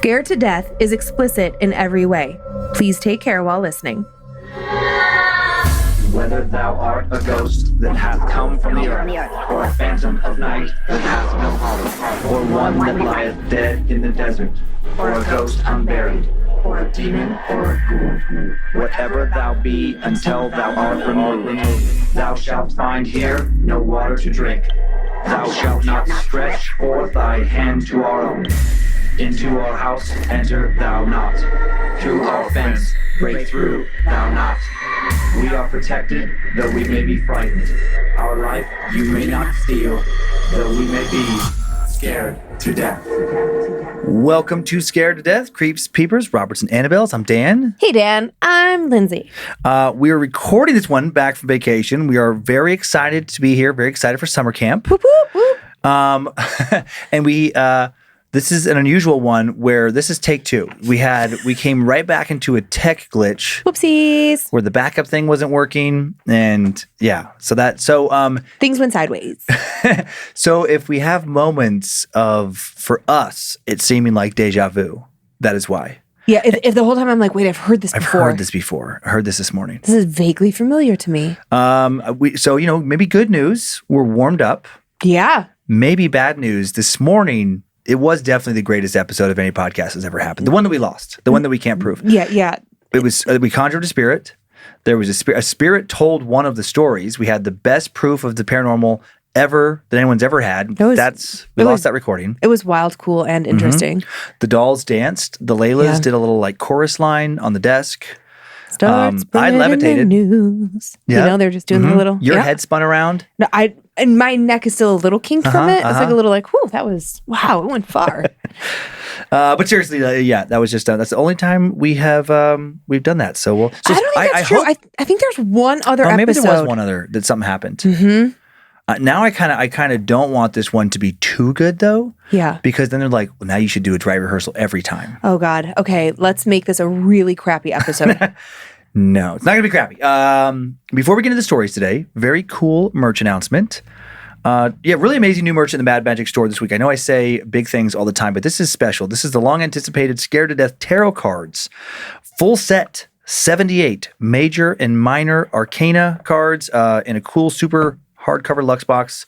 Scared to Death is explicit in every way. Please take care while listening. Whether thou art a ghost that hath come from the earth, or a phantom of night that hath no heart, or one that lieth dead in the desert, or a ghost unburied, or a demon, or a ghoul, whatever thou be until thou art removed, thou shalt find here no water to drink. Thou shalt not stretch forth thy hand to our own. Into our house enter thou not. Through our fence break through thou not. We are protected, though we may be frightened. Our life you may not steal, though we may be scared to death. Welcome to Scared to Death, Creeps, Peepers, Roberts, and Annabelles. I'm Dan. Hey, Dan. I'm Lynze. We are recording this one back from vacation. We are very excited to be here, very excited for summer camp. Whoop, whoop, whoop. And this is an unusual one where this is take two. We came right back into a tech glitch. Whoopsies. Where the backup thing wasn't working. And yeah, so things went sideways. So if we have moments of, for us, it seeming like deja vu, that is why. Yeah, if the whole time I'm like, wait, I've heard this before. I've heard this before. I heard this morning. This is vaguely familiar to me. So maybe good news. We're warmed up. Yeah. Maybe bad news. This morning, it was definitely the greatest episode of any podcast that's ever happened. The one that we lost. The one that we can't prove. Yeah. It was, we conjured a spirit. There was a spirit told one of the stories. We had the best proof of the paranormal ever that anyone's ever had. We lost that recording. It was wild, cool, and interesting. The dolls danced. The Laylas did a little chorus line on the desk. I levitated. The news. Yeah. They're just doing the little. Your head spun around. No, and my neck is still a little kinked from it. It's like a little whew, it went far. But seriously, that was just that's the only time we've done that. So we'll. So I don't think that's true. I think there's one other episode. Maybe there was one other that something happened. Mm-hmm. Now I kind of don't want this one to be too good though. Yeah. Because then they're like, well, now you should do a dry rehearsal every time. Oh God. Okay, let's make this a really crappy episode. No, it's not going to be crappy. Before we get into the stories today, very cool merch announcement. Really amazing new merch in the Mad Magic store this week. I know I say big things all the time, but this is special. This is the long-anticipated Scared to Death tarot cards. Full set, 78 major and minor arcana cards in a cool, super hardcover Lux box.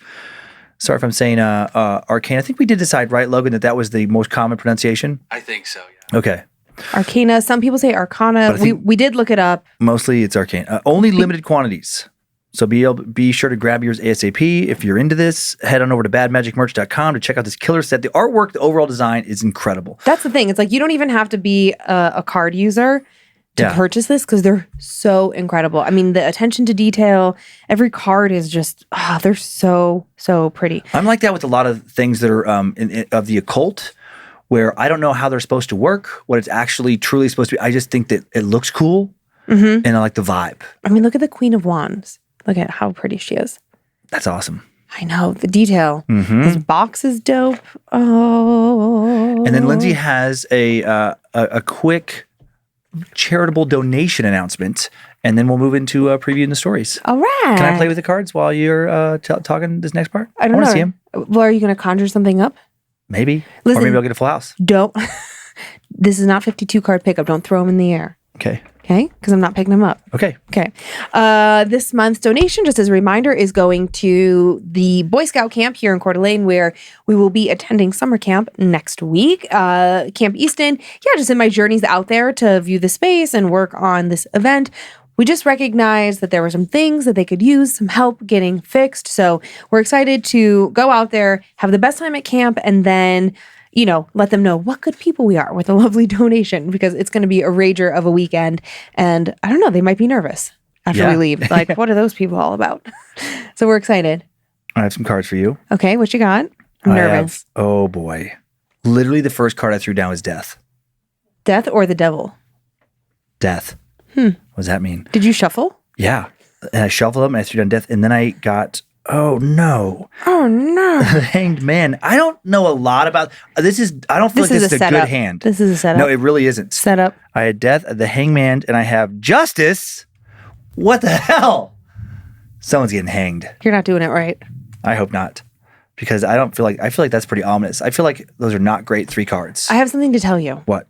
Sorry if I'm saying arcana. I think we did decide, right, Logan, that was the most common pronunciation? I think so, yeah. Okay. Arcana. Some people say arcana. We did look it up. Mostly it's arcana. Only limited quantities. So be sure to grab yours ASAP. If you're into this, head on over to badmagicmerch.com to check out this killer set. The artwork, the overall design is incredible. That's the thing. It's like you don't even have to be a card user to purchase this because they're so incredible. I mean, the attention to detail, every card is just, they're so, so pretty. I'm like that with a lot of things that are of the occult, where I don't know how they're supposed to work, what it's actually truly supposed to be. I just think that it looks cool, and I like the vibe. I mean, look at the Queen of Wands. Look at how pretty she is. That's awesome. I know, the detail. This box is dope. Oh. And then Lynze has a quick charitable donation announcement, and then we'll move into previewing the stories. All right. Can I play with the cards while you're talking this next part? I don't know. Want to see them. Well, are you going to conjure something up? Maybe. Listen, or maybe I'll get a full house. Don't. This is not 52 card pickup. Don't throw them in the air. Okay. Okay? Because I'm not picking them up. Okay. This month's donation, just as a reminder, is going to the Boy Scout camp here in Coeur d'Alene, where we will be attending summer camp next week. Camp Easton. Yeah, just in my journeys out there to view the space and work on this event, we just recognized that there were some things that they could use some help getting fixed. So we're excited to go out there, have the best time at camp, and then, let them know what good people we are with a lovely donation, because it's going to be a rager of a weekend. And I don't know, they might be nervous after we leave. Like, what are those people all about? So we're excited. I have some cards for you. Okay, what you got? I'm nervous. Oh boy. Literally the first card I threw down was death. Death or the devil? Death. What does that mean? Did you shuffle? Yeah. And I shuffled up and I threw down death. And then I got, oh no. The Hanged Man. I don't know a lot about this. I don't feel like this is a good hand. This is a setup. No, it really isn't. Setup. I had death, the Hangman, and I have justice. What the hell? Someone's getting hanged. You're not doing it right. I hope not. because I feel like that's pretty ominous. I feel like those are not great 3 cards. I have something to tell you. What?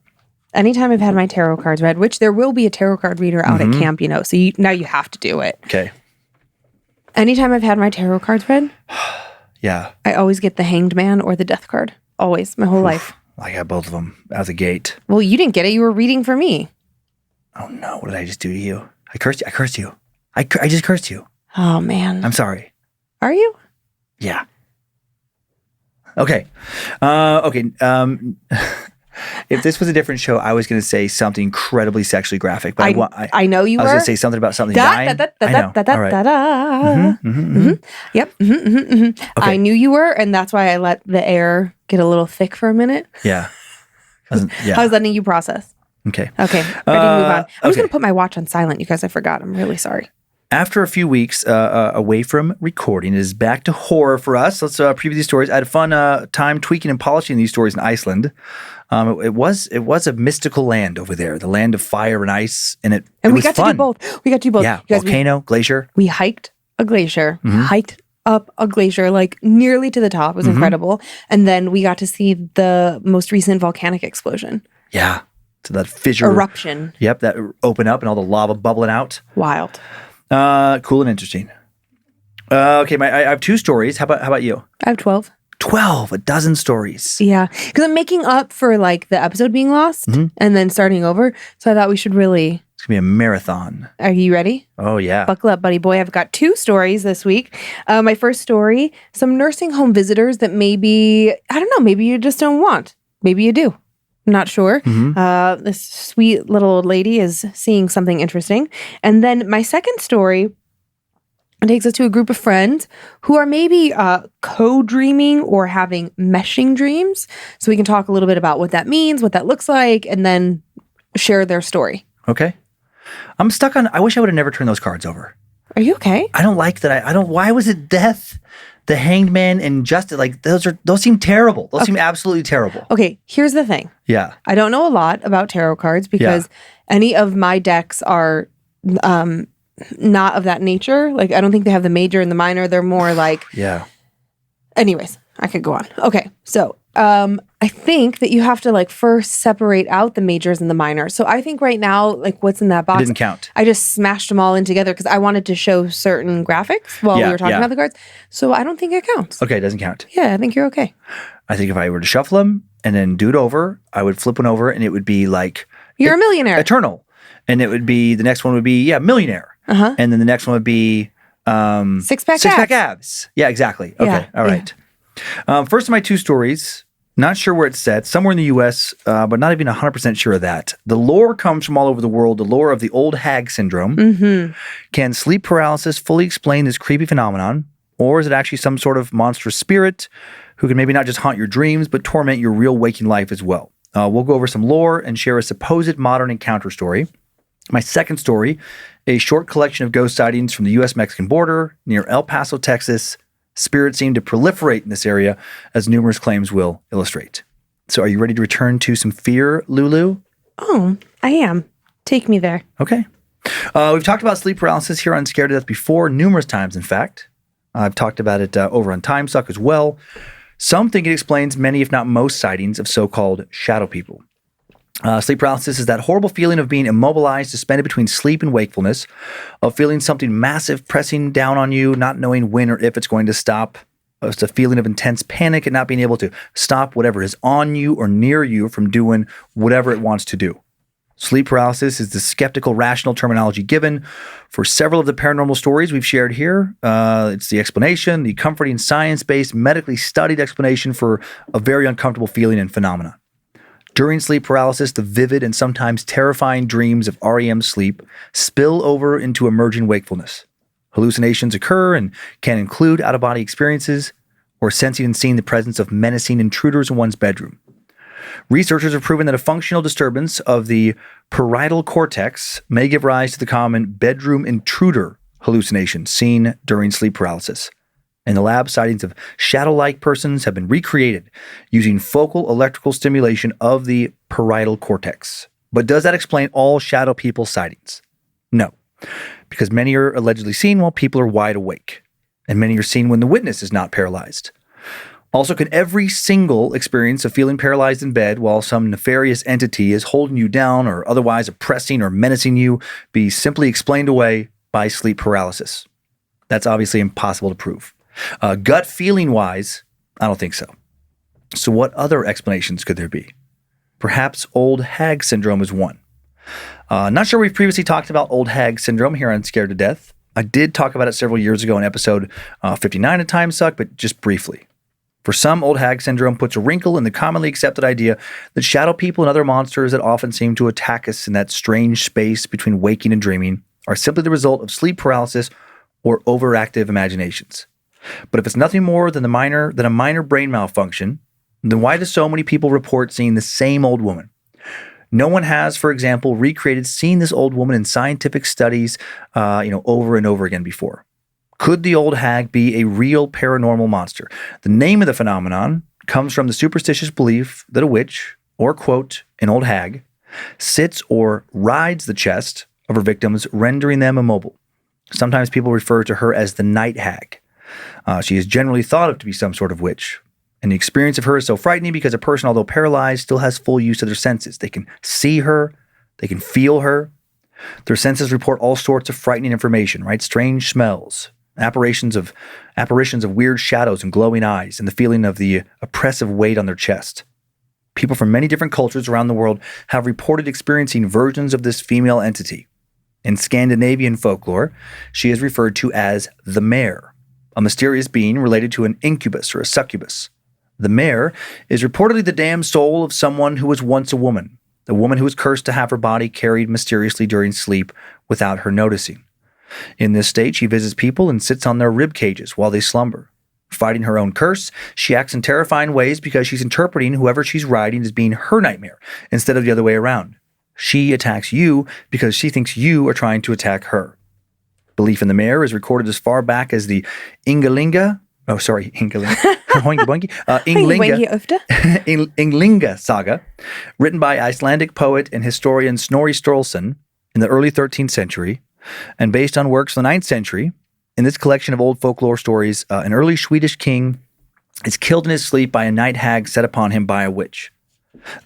Anytime I've had my tarot cards read, which there will be a tarot card reader out at camp, so now you have to do it. Okay. Anytime I've had my tarot cards read, yeah, I always get the Hanged Man or the Death card. Always, my whole life. I got both of them out of the gate. Well, you didn't get it. You were reading for me. Oh no! What did I just do to you? I cursed you. I just cursed you. Oh man. I'm sorry. Are you? Yeah. Okay. Okay. If this was a different show, I was going to say something incredibly sexually graphic. But I know you were. I was going to say something about something dying. Yep. Okay. I knew you were, and that's why I let the air get a little thick for a minute. Yeah. I was letting you process. Okay. Okay. Ready to move on. I was going to put my watch on silent, you guys. I forgot. I'm really sorry. After a few weeks away from recording, it is back to horror for us. Let's preview these stories. I had a fun time tweaking and polishing these stories in Iceland. It was a mystical land over there, the land of fire and ice, and we got to do both. We got to do both. Yeah, you guys, volcano, glacier. We hiked a glacier, hiked up a glacier, like nearly to the top. It was incredible. And then we got to see the most recent volcanic explosion. Yeah, so that fissure eruption. Yep, that opened up and all the lava bubbling out. Wild. Cool and interesting. Okay, I have 2 stories. How about you? I have 12. 12, a dozen stories. Yeah, because I'm making up for like the episode being lost and then starting over. So I thought we should really. It's gonna be a marathon. Are you ready? Oh yeah. Buckle up, buddy boy. I've got 2 stories this week. My first story: some nursing home visitors that maybe maybe you just don't want. Maybe you do. I'm not sure. This sweet little old lady is seeing something interesting. And then my second story takes us to a group of friends who are maybe co-dreaming or having meshing dreams. So we can talk a little bit about what that means, what that looks like, and then share their story. Okay. I'm stuck on, I wish I would have never turned those cards over. Are you okay? I don't like that. Why was it death, the Hanged Man, and justice? Like those seem terrible. Those seem absolutely terrible. Okay, here's the thing. Yeah. I don't know a lot about tarot cards because any of my decks are not of that nature. Like, I don't think they have the major and the minor. They're more like... Yeah. Anyways, I could go on. Okay, so I think that you have to like first separate out the majors and the minors. So I think right now, like what's in that box... It didn't count. I just smashed them all in together because I wanted to show certain graphics while we were talking about the cards. So I don't think it counts. Okay, it doesn't count. Yeah, I think you're okay. I think if I were to shuffle them and then do it over, I would flip one over and it would be like... You're a millionaire. Eternal. And it would be, the next one would be, millionaire. And then the next one would be... Six-pack abs. Yeah, exactly. Okay, yeah, all right. Yeah. First of my 2 stories, not sure where it's set, somewhere in the U.S., but not even 100% sure of that. The lore comes from all over the world, the lore of the Old Hag Syndrome. Can sleep paralysis fully explain this creepy phenomenon, or is it actually some sort of monstrous spirit who can maybe not just haunt your dreams, but torment your real waking life as well? We'll go over some lore and share a supposed modern encounter story. My second story, a short collection of ghost sightings from the U.S.-Mexican border near El Paso, Texas. Spirits seem to proliferate in this area, as numerous claims will illustrate. So are you ready to return to some fear, Lulu? Oh, I am. Take me there. Okay. We've talked about sleep paralysis here on Scared to Death before, numerous times, in fact. I've talked about it over on Time Suck as well. Some think it explains many, if not most, sightings of so-called shadow people. Sleep paralysis is that horrible feeling of being immobilized, suspended between sleep and wakefulness, of feeling something massive pressing down on you, not knowing when or if it's going to stop. It's a feeling of intense panic and not being able to stop whatever is on you or near you from doing whatever it wants to do. Sleep paralysis is the skeptical, rational terminology given for several of the paranormal stories we've shared here. It's the explanation, the comforting, science-based, medically studied explanation for a very uncomfortable feeling and phenomenon. During sleep paralysis, the vivid and sometimes terrifying dreams of REM sleep spill over into emerging wakefulness. Hallucinations occur and can include out-of-body experiences or sensing and seeing the presence of menacing intruders in one's bedroom. Researchers have proven that a functional disturbance of the parietal cortex may give rise to the common bedroom intruder hallucination seen during sleep paralysis. In the lab, sightings of shadow-like persons have been recreated using focal electrical stimulation of the parietal cortex. But does that explain all shadow people sightings? No, because many are allegedly seen while people are wide awake, and many are seen when the witness is not paralyzed. Also, can every single experience of feeling paralyzed in bed while some nefarious entity is holding you down or otherwise oppressing or menacing you be simply explained away by sleep paralysis? That's obviously impossible to prove. Gut feeling wise, I don't think so. So what other explanations could there be? Perhaps Old Hag Syndrome is one. Not sure we've previously talked about Old Hag Syndrome here on Scared to Death. I did talk about it several years ago in episode 59 of Time Suck, but just briefly. For some, Old Hag Syndrome puts a wrinkle in the commonly accepted idea that shadow people and other monsters that often seem to attack us in that strange space between waking and dreaming are simply the result of sleep paralysis or overactive imaginations. But if it's nothing more than a minor brain malfunction, then why do so many people report seeing the same old woman? No one has, for example, recreated seeing this old woman in scientific studies, over and over again before. Could the old hag be a real paranormal monster? The name of the phenomenon comes from the superstitious belief that a witch, or quote, an old hag, sits or rides the chest of her victims, rendering them immobile. Sometimes people refer to her as the night hag. She is generally thought of to be some sort of witch. And the experience of her is so frightening because a person, although paralyzed, still has full use of their senses. They can see her, they can feel her. Their senses report all sorts of frightening information, right? Strange smells, apparitions of weird shadows and glowing eyes, and the feeling of the oppressive weight on their chest. People from many different cultures around the world have reported experiencing versions of this female entity. In Scandinavian folklore, she is referred to as the mare, a mysterious being related to an incubus or a succubus. The mare is reportedly the damned soul of someone who was once a woman who was cursed to have her body carried mysteriously during sleep without her noticing. In this state, she visits people and sits on their rib cages while they slumber. Fighting her own curse, she acts in terrifying ways because she's interpreting whoever she's riding as being her nightmare instead of the other way around. She attacks you because she thinks you are trying to attack her. Belief in the mare is recorded as far back as the Inglinga saga, written by Icelandic poet and historian Snorri Sturluson in the early 13th century, and based on works from the 9th century. In this collection of old folklore stories, an early Swedish king is killed in his sleep by a night hag set upon him by a witch.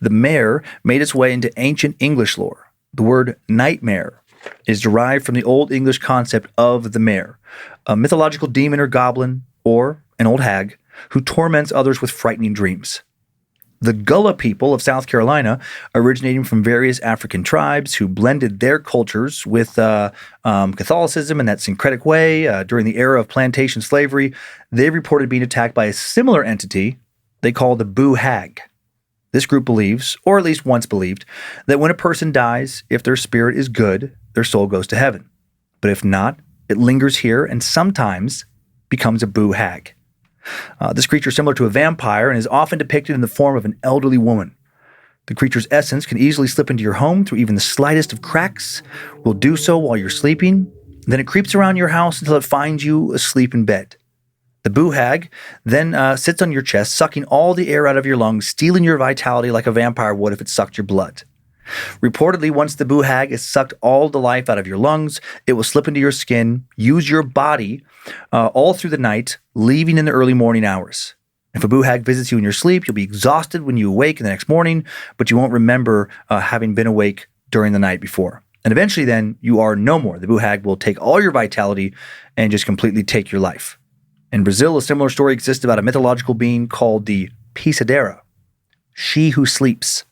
The mare made its way into ancient English lore. The word nightmare is derived from the Old English concept of the mare, a mythological demon or goblin, or an old hag, who torments others with frightening dreams. The Gullah people of South Carolina, originating from various African tribes who blended their cultures with Catholicism in that syncretic way during the era of plantation slavery, they reported being attacked by a similar entity they call the Boo Hag. This group believes, or at least once believed, that when a person dies, if their spirit is good, their soul goes to heaven. But if not, it lingers here and sometimes becomes a Boo Hag. This creature is similar to a vampire and is often depicted in the form of an elderly woman. The creature's essence can easily slip into your home through even the slightest of cracks, will do so while you're sleeping, then it creeps around your house until it finds you asleep in bed. The Boo Hag then sits on your chest, sucking all the air out of your lungs, stealing your vitality like a vampire would if it sucked your blood. Reportedly, once the Boo Hag has sucked all the life out of your lungs, it will slip into your skin, use your body all through the night, leaving in the early morning hours. If a Boo Hag visits you in your sleep, you'll be exhausted when you awake in the next morning, but you won't remember having been awake during the night before. And eventually then, you are no more. The Boo Hag will take all your vitality and just completely take your life. In Brazil, a similar story exists about a mythological being called the Pisadeira, she who sleeps.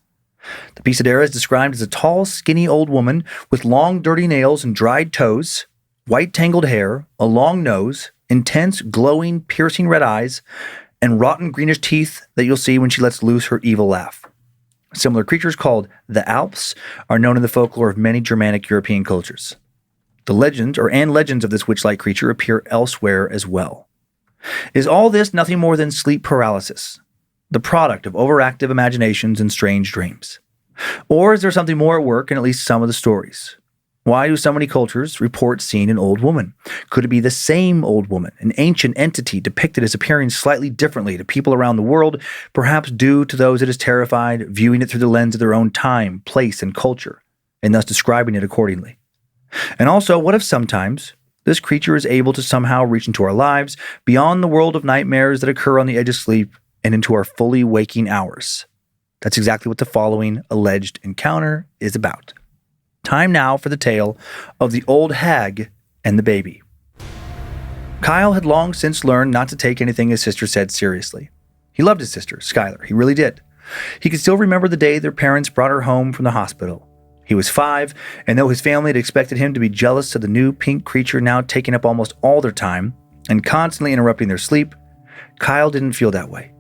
The Pisadeira is described as a tall, skinny old woman with long, dirty nails and dried toes, white tangled hair, a long nose, intense, glowing, piercing red eyes, and rotten greenish teeth that you'll see when she lets loose her evil laugh. Similar creatures called the Alps are known in the folklore of many Germanic European cultures. The legends of this witch-like creature appear elsewhere as well. Is all this nothing more than sleep paralysis, the product of overactive imaginations and strange dreams? Or is there something more at work in at least some of the stories? Why do so many cultures report seeing an old woman? Could it be the same old woman, an ancient entity depicted as appearing slightly differently to people around the world, perhaps due to those it has terrified, viewing it through the lens of their own time, place, and culture, and thus describing it accordingly? And also, what if sometimes this creature is able to somehow reach into our lives, beyond the world of nightmares that occur on the edge of sleep, and into our fully waking hours. That's exactly what the following alleged encounter is about. Time now for the tale of the old hag and the baby. Kyle had long since learned not to take anything his sister said seriously. He loved his sister, Skylar. He really did. He could still remember the day their parents brought her home from the hospital. He was 5, and though his family had expected him to be jealous of the new pink creature now taking up almost all their time and constantly interrupting their sleep, Kyle didn't feel that way.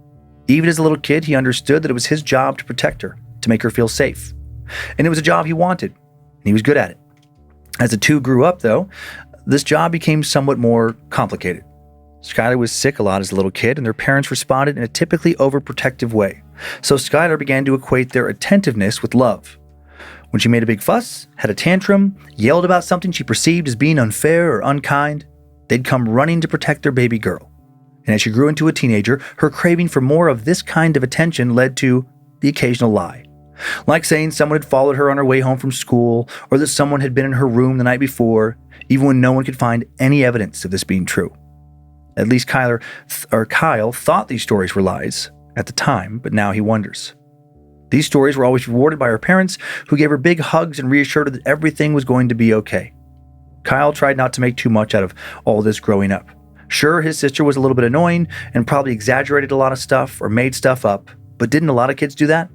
Even as a little kid, he understood that it was his job to protect her, to make her feel safe. And it was a job he wanted, and he was good at it. As the two grew up, though, this job became somewhat more complicated. Skylar was sick a lot as a little kid, and their parents responded in a typically overprotective way. So Skylar began to equate their attentiveness with love. When she made a big fuss, had a tantrum, yelled about something she perceived as being unfair or unkind, they'd come running to protect their baby girl. And as she grew into a teenager, her craving for more of this kind of attention led to the occasional lie. Like saying someone had followed her on her way home from school, or that someone had been in her room the night before, even when no one could find any evidence of this being true. At least Kyle thought these stories were lies at the time, but now he wonders. These stories were always rewarded by her parents, who gave her big hugs and reassured her that everything was going to be okay. Kyle tried not to make too much out of all this growing up. Sure, his sister was a little bit annoying and probably exaggerated a lot of stuff or made stuff up, but didn't a lot of kids do that?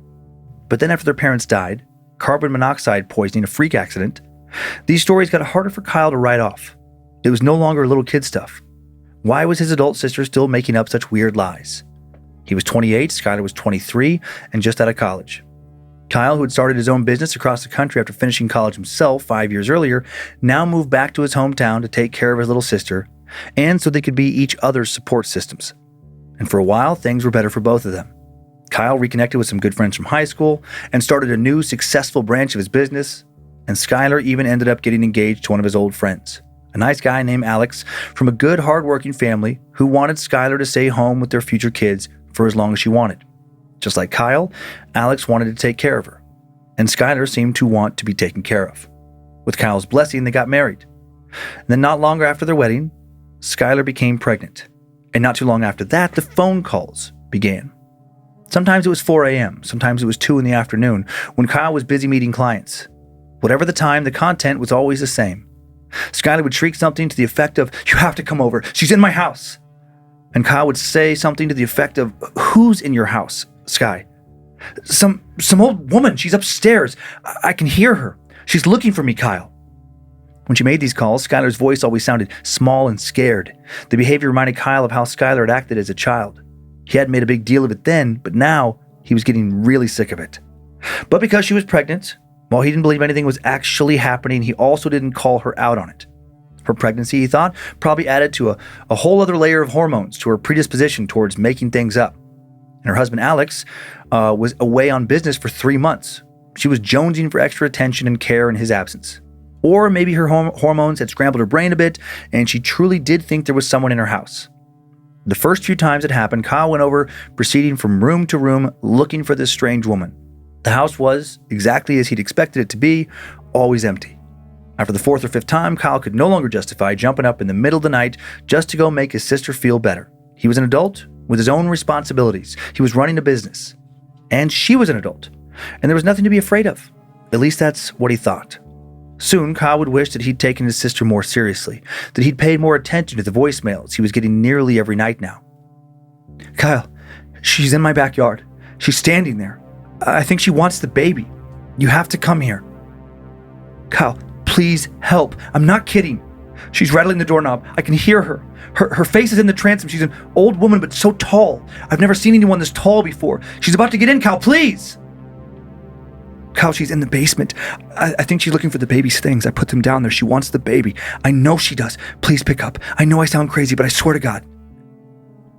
But then after their parents died, carbon monoxide poisoning, a freak accident, these stories got harder for Kyle to write off. It was no longer little kid stuff. Why was his adult sister still making up such weird lies? He was 28, Skylar was 23, and just out of college. Kyle, who had started his own business across the country after finishing college himself 5 years earlier, now moved back to his hometown to take care of his little sister, and so they could be each other's support systems. And for a while, things were better for both of them. Kyle reconnected with some good friends from high school and started a new successful branch of his business, and Skylar even ended up getting engaged to one of his old friends, a nice guy named Alex from a good, hardworking family who wanted Skylar to stay home with their future kids for as long as she wanted. Just like Kyle, Alex wanted to take care of her, and Skylar seemed to want to be taken care of. With Kyle's blessing, they got married. And then not long after their wedding, Skylar became pregnant, and not too long after that, the phone calls began. Sometimes it was 4 a.m., sometimes it was 2 in the afternoon, when Kyle was busy meeting clients. Whatever the time, the content was always the same. Skylar would shriek something to the effect of, "You have to come over, she's in my house." And Kyle would say something to the effect of, "Who's in your house, Sky?" Some old woman, she's upstairs. I can hear her. She's looking for me, Kyle." When she made these calls, Skylar's voice always sounded small and scared. The behavior reminded Kyle of how Skylar had acted as a child. He hadn't made a big deal of it then, but now he was getting really sick of it. But because she was pregnant, while he didn't believe anything was actually happening, he also didn't call her out on it. Her pregnancy, he thought, probably added to a whole other layer of hormones to her predisposition towards making things up. And her husband, Alex, was away on business for 3 months. She was jonesing for extra attention and care in his absence. Or maybe her hormones had scrambled her brain a bit, and she truly did think there was someone in her house. The first few times it happened, Kyle went over, proceeding from room to room, looking for this strange woman. The house was, exactly as he'd expected it to be, always empty. After the 4th or 5th time, Kyle could no longer justify jumping up in the middle of the night just to go make his sister feel better. He was an adult with his own responsibilities. He was running a business. And she was an adult. And there was nothing to be afraid of. At least that's what he thought. Soon, Kyle would wish that he'd taken his sister more seriously, that he'd paid more attention to the voicemails he was getting nearly every night now. "Kyle, she's in my backyard. She's standing there. I think she wants the baby. You have to come here. Kyle, please help. I'm not kidding. She's rattling the doorknob. I can hear her. Her face is in the transom. She's an old woman, but so tall. I've never seen anyone this tall before. She's about to get in, Kyle, please." "Kyle, she's in the basement. I think she's looking for the baby's things. I put them down there. She wants the baby. I know she does. Please pick up. I know I sound crazy, but I swear to God."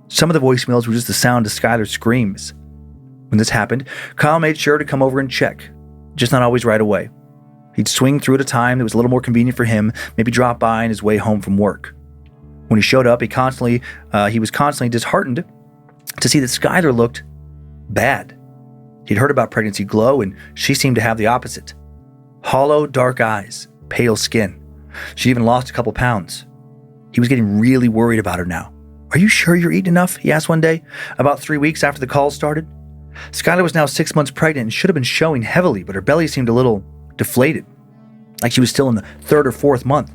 Some of the voicemails were just the sound of Skylar's screams. When this happened, Kyle made sure to come over and check, just not always right away. He'd swing through at a time that was a little more convenient for him, maybe drop by on his way home from work. When he showed up, he was constantly disheartened to see that Skylar looked bad. He'd heard about pregnancy glow, and she seemed to have the opposite. Hollow, dark eyes, pale skin. She even lost a couple pounds. He was getting really worried about her now. "Are you sure you're eating enough?" he asked one day, about 3 weeks after the calls started. Skylar was now 6 months pregnant and should have been showing heavily, but her belly seemed a little deflated, like she was still in the 3rd or 4th month.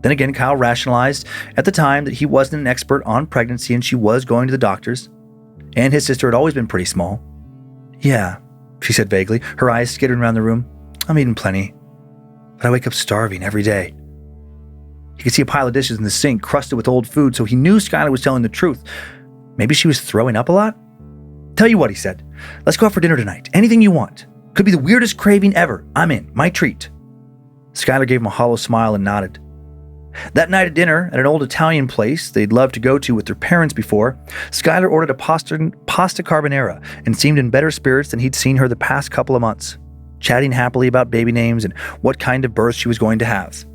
Then again, Kyle rationalized at the time that he wasn't an expert on pregnancy and she was going to the doctors, and his sister had always been pretty small. "Yeah," she said vaguely, her eyes skittering around the room. "I'm eating plenty, but I wake up starving every day." He could see a pile of dishes in the sink crusted with old food, so he knew Skylar was telling the truth. Maybe she was throwing up a lot? "Tell you what," he said. "Let's go out for dinner tonight. Anything you want. Could be the weirdest craving ever. I'm in. My treat." Skylar gave him a hollow smile and nodded. That night at dinner at an old Italian place they'd loved to go to with their parents before, Skylar ordered a pasta carbonara and seemed in better spirits than he'd seen her the past couple of months, chatting happily about baby names and what kind of birth she was going to have.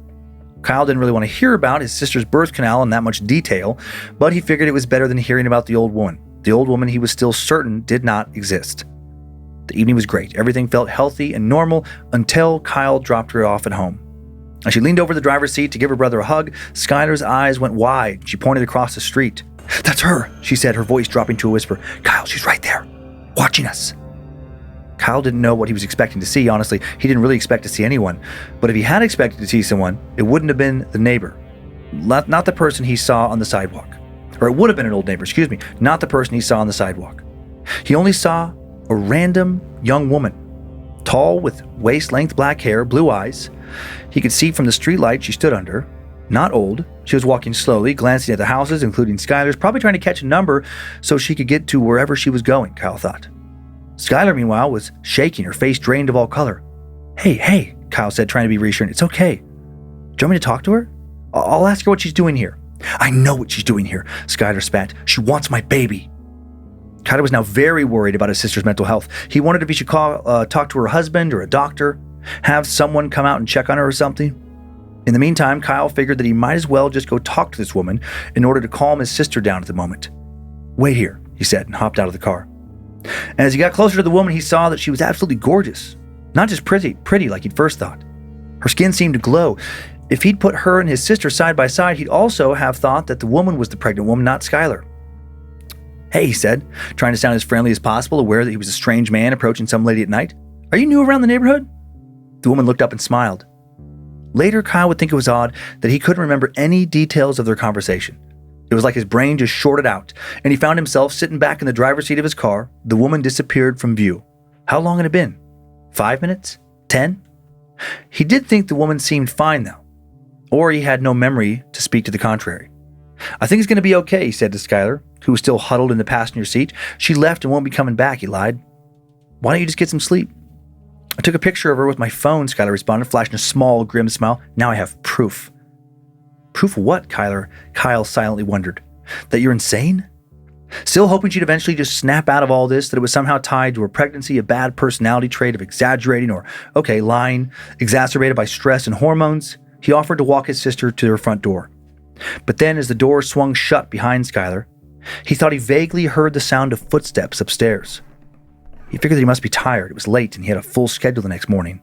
Kyle didn't really want to hear about his sister's birth canal in that much detail, but he figured it was better than hearing about the old woman he was still certain did not exist. The evening was great. Everything felt healthy and normal until Kyle dropped her off at home. As she leaned over the driver's seat to give her brother a hug, Skylar's eyes went wide. She pointed across the street. "That's her," she said, her voice dropping to a whisper. "Kyle, she's right there, watching us." Kyle didn't know what he was expecting to see. Honestly, he didn't really expect to see anyone. But if he had expected to see someone, it wouldn't have been the neighbor. Not the person he saw on the sidewalk. Or it would have been an old neighbor, not the person he saw on the sidewalk. He only saw a random young woman. Tall, with waist-length black hair, blue eyes. He could see from the streetlight she stood under. Not old. She was walking slowly, glancing at the houses, including Skylar's, probably trying to catch a number so she could get to wherever she was going, Kyle thought. Skylar, meanwhile, was shaking, her face drained of all color. Hey, Kyle said, trying to be reassuring. "It's okay. Do you want me to talk to her? I'll ask her what she's doing here." "I know what she's doing here," Skylar spat. "She wants my baby." Kyle was now very worried about his sister's mental health. He wondered if he should talk to her husband or a doctor, have someone come out and check on her or something. In the meantime, Kyle figured that he might as well just go talk to this woman in order to calm his sister down at the moment. "Wait here," he said, and hopped out of the car. And as he got closer to the woman, he saw that she was absolutely gorgeous. Not just pretty like he'd first thought. Her skin seemed to glow. If he'd put her and his sister side by side, he'd also have thought that the woman was the pregnant woman, not Skylar. "Hey," he said, trying to sound as friendly as possible, aware that he was a strange man approaching some lady at night. "Are you new around the neighborhood?" The woman looked up and smiled. Later, Kyle would think it was odd that he couldn't remember any details of their conversation. It was like his brain just shorted out, and he found himself sitting back in the driver's seat of his car. The woman disappeared from view. How long had it been? 5 minutes? 10? He did think the woman seemed fine, though. Or he had no memory to speak to the contrary. "I think it's going to be okay," he said to Skylar, who was still huddled in the passenger seat. "She left and won't be coming back," he lied. "Why don't you just get some sleep?" "I took a picture of her with my phone," Skylar responded, flashing a small, grim smile. "Now I have proof." "Proof of what?" Kyle silently wondered. "That you're insane?" Still hoping she'd eventually just snap out of all this, that it was somehow tied to her pregnancy, a bad personality trait of exaggerating or, lying, exacerbated by stress and hormones, he offered to walk his sister to her front door. But then as the door swung shut behind Skylar, he thought he vaguely heard the sound of footsteps upstairs. He figured that he must be tired. It was late and he had a full schedule the next morning.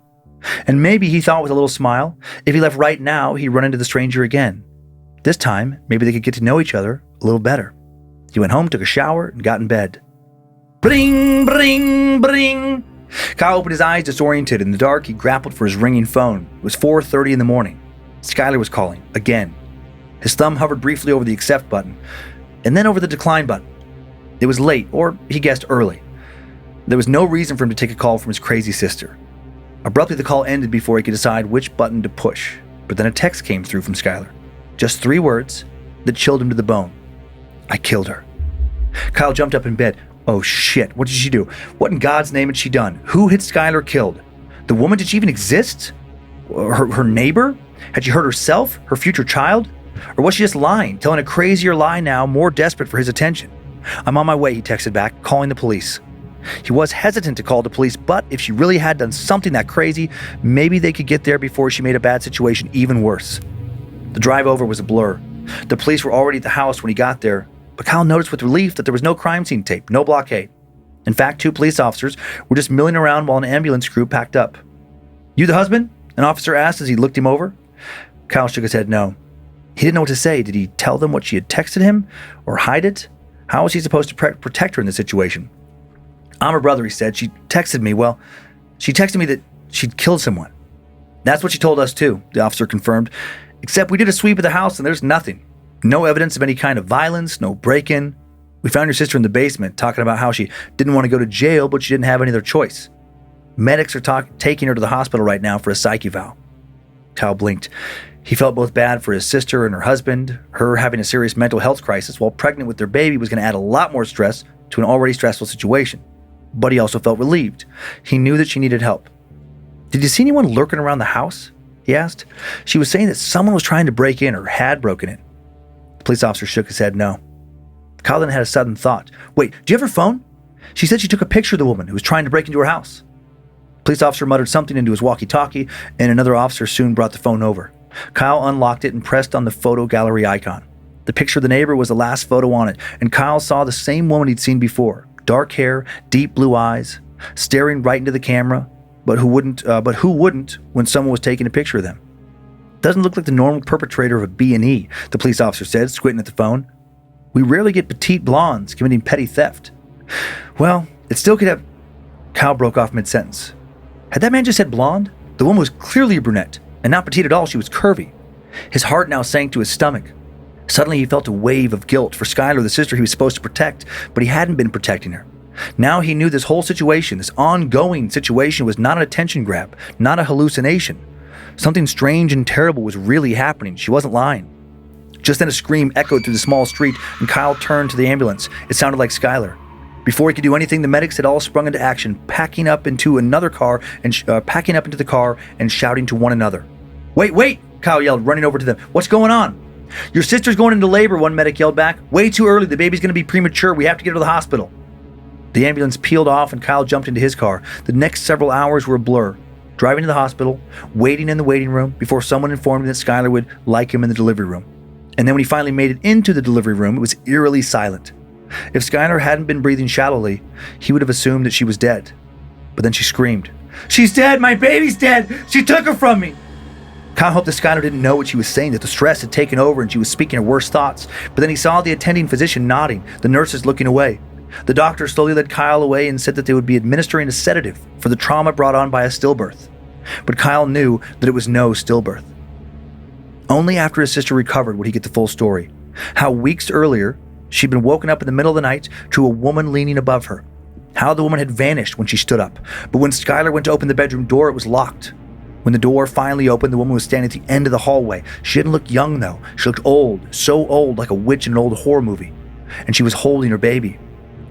And maybe, he thought with a little smile, if he left right now, he'd run into the stranger again. This time, maybe they could get to know each other a little better. He went home, took a shower, and got in bed. Bring, bring, bring. Kyle opened his eyes disoriented. In the dark, he grappled for his ringing phone. It was 4:30 in the morning. Skylar was calling, again. His thumb hovered briefly over the accept button, and then over the decline button. It was late, or he guessed early. There was no reason for him to take a call from his crazy sister. Abruptly, the call ended before he could decide which button to push. But then a text came through from Skylar. Just 3 words that chilled him to the bone. "I killed her." Kyle jumped up in bed. Oh shit, what did she do? What in God's name had she done? Who had Skylar killed? The woman, did she even exist? Her neighbor? Had she hurt herself? Her future child? Or was she just lying, telling a crazier lie now, more desperate for his attention? "I'm on my way," he texted back, calling the police. He was hesitant to call the police, but if she really had done something that crazy, maybe they could get there before she made a bad situation even worse. The drive over was a blur. The police were already at the house when he got there, but Kyle noticed with relief that there was no crime scene tape, no blockade. In fact, 2 police officers were just milling around while an ambulance crew packed up. "You the husband?" an officer asked as he looked him over. Kyle shook his head no. He didn't know what to say. Did he tell them what she had texted him or hide it? How was he supposed to protect her in this situation? I'm her brother, he said. She texted me. Well, she texted me that she'd killed someone. That's what she told us too, the officer confirmed. Except we did a sweep of the house and there's nothing. No evidence of any kind of violence, no break-in. We found your sister in the basement talking about how she didn't want to go to jail, but she didn't have any other choice. Medics are taking her to the hospital right now for a psych eval. Kyle blinked. He felt both bad for his sister and her husband. Her having a serious mental health crisis while pregnant with their baby was going to add a lot more stress to an already stressful situation. But he also felt relieved. He knew that she needed help. Did you see anyone lurking around the house? He asked. She was saying that someone was trying to break in or had broken in. The police officer shook his head no. Kyle then had a sudden thought. Wait, do you have her phone? She said she took a picture of the woman who was trying to break into her house. The police officer muttered something into his walkie-talkie, and another officer soon brought the phone over. Kyle unlocked it and pressed on the photo gallery icon. The picture of the neighbor was the last photo on it, and Kyle saw the same woman he'd seen before. Dark hair, deep blue eyes, staring right into the camera, but who wouldn't when someone was taking a picture of them? Doesn't look like the normal perpetrator of a B&E, the police officer said, squinting at the phone. We rarely get petite blondes committing petty theft. Well, it still could have... Kyle broke off mid-sentence. Had that man just said blonde? The woman was clearly a brunette, and not petite at all, she was curvy. His heart now sank to his stomach. Suddenly he felt a wave of guilt for Skylar, the sister he was supposed to protect, but he hadn't been protecting her. Now he knew this whole situation, this ongoing situation, was not an attention grab, not a hallucination. Something strange and terrible was really happening. She wasn't lying. Just then a scream echoed through the small street, and Kyle turned to the ambulance. It sounded like Skylar. Before he could do anything, the medics had all sprung into action, packing up into the car and shouting to one another. Wait, Kyle yelled, running over to them. What's going on? Your sister's going into labor, one medic yelled back. Way too early, the baby's going to be premature. We have to get her to the hospital. The ambulance peeled off and Kyle jumped into his car. The next several hours were a blur. Driving to the hospital, waiting in the waiting room before someone informed him that Skylar would like him in the delivery room. And then when he finally made it into the delivery room, it was eerily silent. If Skylar hadn't been breathing shallowly, he would have assumed that she was dead. But then she screamed, "She's dead! My baby's dead! She took her from me!" Kyle hoped that Skylar didn't know what she was saying, that the stress had taken over and she was speaking her worst thoughts. But then he saw the attending physician nodding, the nurses looking away. The doctor slowly led Kyle away and said that they would be administering a sedative for the trauma brought on by a stillbirth. But Kyle knew that it was no stillbirth. Only after his sister recovered would he get the full story. How weeks earlier, she'd been woken up in the middle of the night to a woman leaning above her. How the woman had vanished when she stood up. But when Skylar went to open the bedroom door, it was locked. When the door finally opened, the woman was standing at the end of the hallway. She didn't look young, though. She looked old, so old, like a witch in an old horror movie. And she was holding her baby.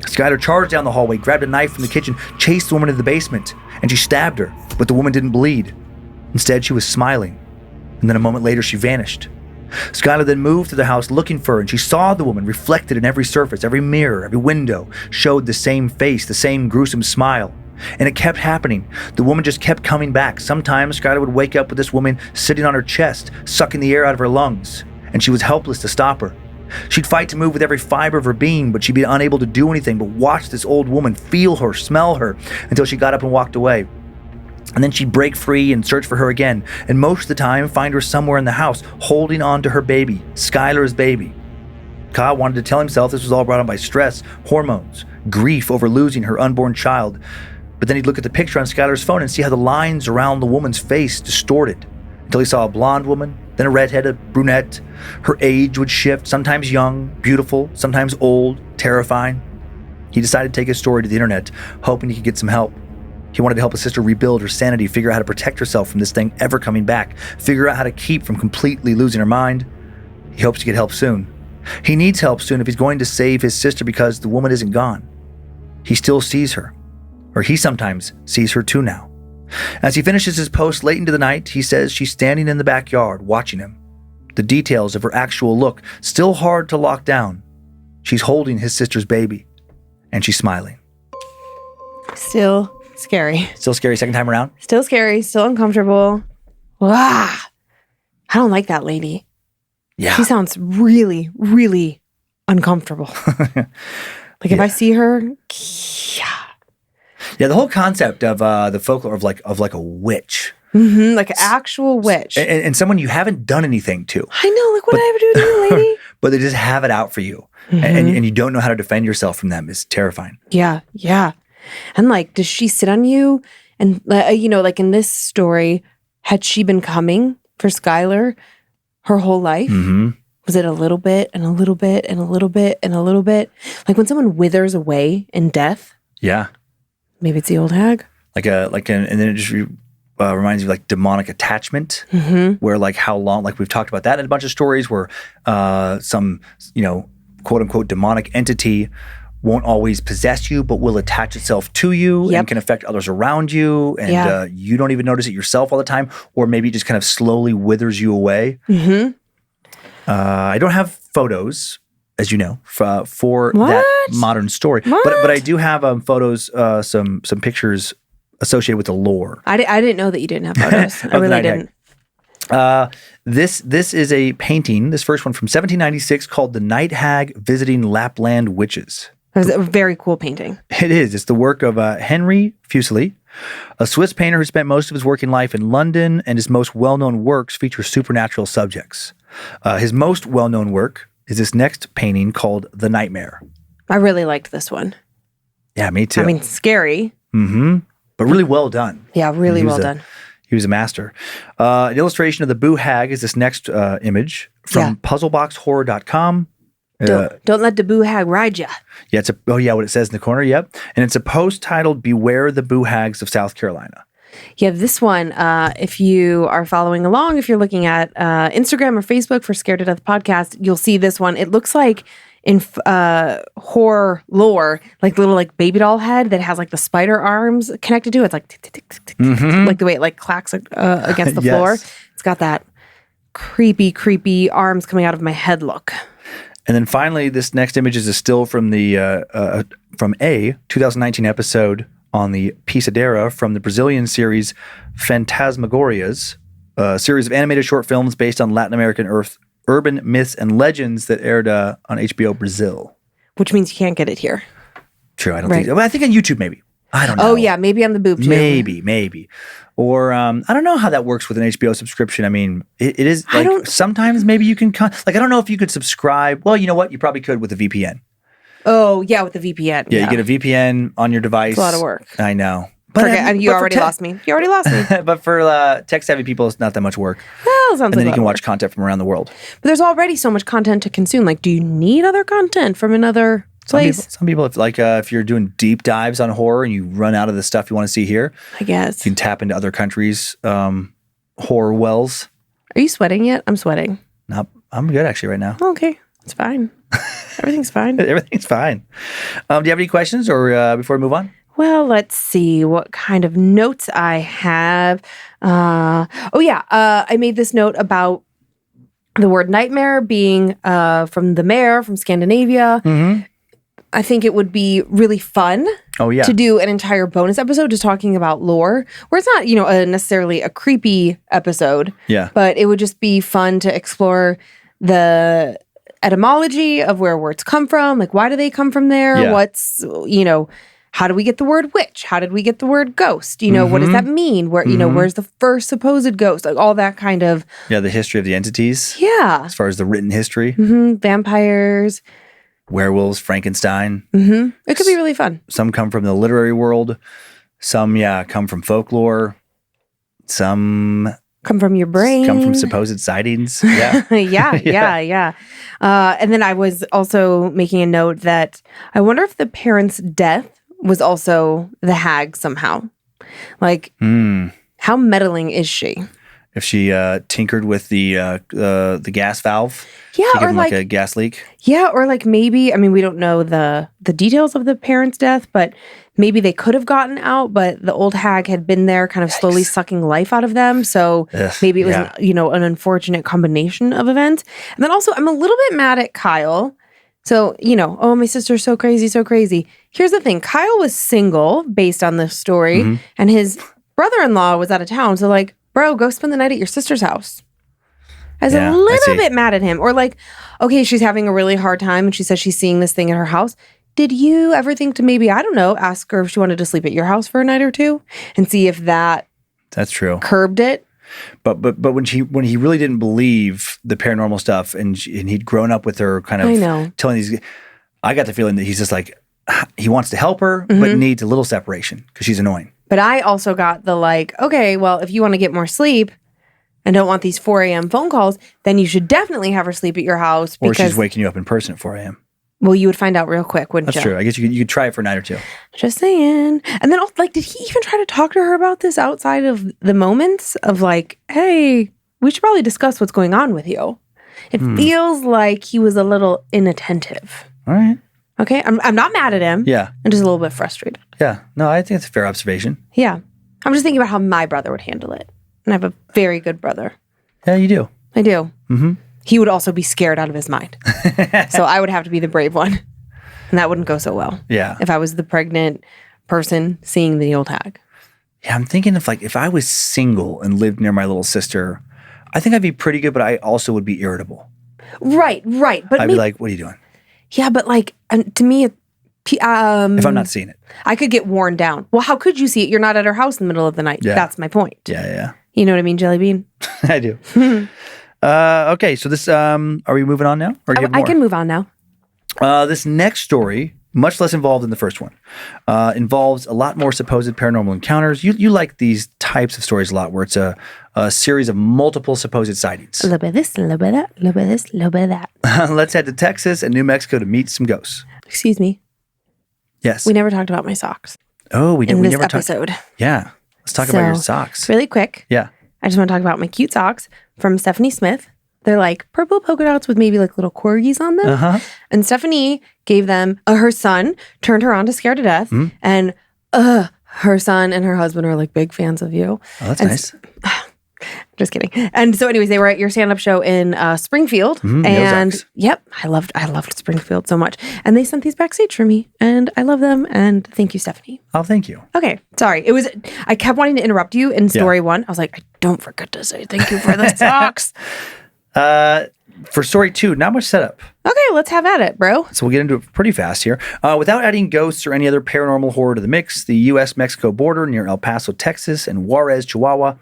Skylar charged down the hallway, grabbed a knife from the kitchen, chased the woman into the basement, and she stabbed her, but the woman didn't bleed. Instead, she was smiling. And then a moment later, she vanished. Skylar then moved to the house looking for her, and she saw the woman reflected in every surface, every mirror, every window, showed the same face, the same gruesome smile. And it kept happening. The woman just kept coming back. Sometimes Skylar would wake up with this woman sitting on her chest, sucking the air out of her lungs, and she was helpless to stop her. She'd fight to move with every fiber of her being, but she'd be unable to do anything but watch this old woman, feel her, smell her, until she got up and walked away. And then she'd break free and search for her again, and most of the time find her somewhere in the house, holding on to her baby, Skylar's baby. Kyle wanted to tell himself this was all brought on by stress, hormones, grief over losing her unborn child. But then he'd look at the picture on Skylar's phone and see how the lines around the woman's face distorted, until he saw a blonde woman, then a redhead, a brunette. Her age would shift, sometimes young, beautiful, sometimes old, terrifying. He decided to take his story to the internet, hoping he could get some help. He wanted to help his sister rebuild her sanity, figure out how to protect herself from this thing ever coming back, figure out how to keep from completely losing her mind. He hopes to get help soon. He needs help soon if he's going to save his sister, because the woman isn't gone. He still sees her, or he sometimes sees her too now. As he finishes his post late into the night, he says she's standing in the backyard watching him. The details of her actual look still hard to lock down. She's holding his sister's baby, and she's smiling. Still scary. Still scary second time around? Still scary. Still uncomfortable. Wow. I don't like that lady. Yeah. She sounds really, really uncomfortable. If I see her, yeah, the whole concept of the folklore of like a witch, Like an actual witch. And someone you haven't done anything to. I know, like what did I ever do to you, lady? But they just have it out for you. And you don't know how to defend yourself from them. It's terrifying. Yeah. And like, does she sit on you? And like in this story, had she been coming for Skylar her whole life? Was it a little bit and a little bit and a little bit and a little bit? Like when someone withers away in death? Yeah. Maybe it's the old hag. And then it just reminds you of like demonic attachment, where like how long, like we've talked about that in a bunch of stories where some, quote unquote demonic entity won't always possess you, but will attach itself to you and can affect others around you. And you don't even notice it yourself all the time, or maybe it just kind of slowly withers you away. I don't have photos, as you know, for that modern story, but I do have photos, some pictures associated with the lore. I didn't know that you didn't have photos. I really didn't. This is a painting, this first one from 1796 called The Night Hag Visiting Lapland Witches. It was a very cool painting. It is. It's the work of Henry Fuseli, a Swiss painter who spent most of his working life in London, and his most well-known works feature supernatural subjects. His most well-known work is this next painting called The Nightmare. I really liked this one. Yeah, me too. I mean, scary. But really well done. Yeah, really well done. He was a master. An illustration of the Boo Hag is this next image from puzzleboxhorror.com. Don't let the Boo Hag ride ya. Yeah, what it says in the corner, yep. And it's a post titled Beware the Boo Hags of South Carolina. Yeah, this one, if you are following along, if you're looking at Instagram or Facebook for Scared to Death Podcast, you'll see this one. It looks like in horror lore, like little like baby doll head that has like the spider arms connected to it. It's like tick, tick, tick, tick, tick, like the way it like clacks against the floor. It's got that creepy arms coming out of my head look. And then finally, this next image is a still from the from a 2019 episode on the Pisadera from the Brazilian series Phantasmagorias, a series of animated short films based on Latin American urban myths and legends that aired on HBO Brazil. Which means you can't get it here. True, I don't think so. Well, I think on YouTube maybe. I don't know. Oh yeah, maybe on the boob tube. Maybe. Or I don't know how that works with an HBO subscription. I mean, it is like sometimes maybe you can I don't know if you could subscribe. Well, you know what? You probably could with a VPN. Oh yeah, with the VPN. Yeah, you get a VPN on your device. It's a lot of work. I know. But you already lost me. You already lost me. But for tech-savvy people, it's not that much work. Well, sounds and then like you can watch content from around the world. But there's already so much content to consume. Like, do you need other content from another place? Some people, if you're doing deep dives on horror and you run out of the stuff you want to see here, I guess you can tap into other countries' horror wells. Are you sweating yet? I'm sweating. No, I'm good actually right now. Okay, it's fine. Everything's fine. Everything's fine. Do you have any questions or before we move on? Well, let's see what kind of notes I have. I made this note about the word nightmare being from the mare from Scandinavia. I think it would be really fun to do an entire bonus episode just talking about lore, where it's not, necessarily a creepy episode. Yeah. But it would just be fun to explore the etymology of where words come from. Like, why do they come from there? Yeah. What's, how do we get the word witch? How did we get the word ghost? What does that mean? Where, where's the first supposed ghost? Like all that kind of. Yeah, the history of the entities. Yeah. As far as the written history. Vampires. Werewolves, Frankenstein. It could be really fun. Some come from the literary world. Some, come from folklore. Some come from your brain. Come from supposed sightings. Yeah. yeah. And then I was also making a note that I wonder if the parent's death was also the hag somehow. Like, how meddling is she? If she tinkered with the gas valve, or like a gas leak. Yeah, or like maybe, we don't know the details of the parent's death, but maybe they could have gotten out, but the old hag had been there kind of slowly sucking life out of them. So maybe it was, an unfortunate combination of events. And then also, I'm a little bit mad at Kyle. So, my sister's so crazy. Here's the thing. Kyle was single based on this story, and his brother-in-law was out of town. So like, bro, go spend the night at your sister's house. I was a little bit mad at him. Or like, okay, she's having a really hard time and she says she's seeing this thing at her house. Did you ever think to maybe, I don't know, ask her if she wanted to sleep at your house for a night or two and see if that That's true. curbed it. But when he really didn't believe the paranormal stuff, and he'd grown up with her, kind I of know. telling these, I got the feeling that he's just like, he wants to help her, but needs a little separation because she's annoying. But I also got the okay, well, if you want to get more sleep and don't want these 4 a.m. phone calls, then you should definitely have her sleep at your house. Or Because, she's waking you up in person at 4 a.m. well, you would find out real quick, wouldn't That's you? true. I guess you could try it for a night or two. Just saying. And then, did he even try to talk to her about this outside of the moments of hey, we should probably discuss what's going on with you? It feels like he was a little inattentive. All right. Okay? I'm not mad at him. Yeah. I'm just a little bit frustrated. Yeah. No, I think it's a fair observation. Yeah. I'm just thinking about how my brother would handle it. And I have a very good brother. Yeah, you do. I do. Mm-hmm. He would also be scared out of his mind. So I would have to be the brave one. And that wouldn't go so well. Yeah. If I was the pregnant person seeing the old hag. Yeah, I'm thinking of if I was single and lived near my little sister, I think I'd be pretty good, but I also would be irritable. Right. But I'd be like, what are you doing? yeah, but to me, If I'm not seeing it. I could get worn down. Well, how could you see it? You're not at her house in the middle of the night. Yeah. That's my point. Yeah. You know what I mean, Jelly Bean? I do. Okay, so this, are we moving on now? Or do you have I more? can move on now. This next story, much less involved than the first one, involves a lot more supposed paranormal encounters. You like these types of stories a lot, where it's a series of multiple supposed sightings. A little bit of this, a little bit of that, a little bit of this, a little bit of that. Let's head to Texas and New Mexico to meet some ghosts. Excuse me. Yes. We never talked about my socks Oh, we in this never talked. episode. Yeah. Let's talk about your socks. Really quick. Yeah. I just want to talk about my cute socks from Stephanie Smith. They're purple polka dots with maybe little corgis on them. Uh-huh. And Stephanie gave them, her son turned her on to Scared to Death. And her son and her husband are big fans of you. Oh, that's And nice. Just kidding. And so anyways, they were at your stand-up show in Springfield. the And Ozarks. yep, I loved Springfield so much. And they sent these backstage for me. And I love them. And thank you, Stephanie. Oh, thank you. Okay, sorry. I kept wanting to interrupt you in story one. I was like, I don't forget to say thank you for the socks. For story 2, not much setup. Okay, let's have at it, bro. So we'll get into it pretty fast here. Without adding ghosts or any other paranormal horror to the mix, the U.S.-Mexico border near El Paso, Texas, and Juarez, Chihuahua,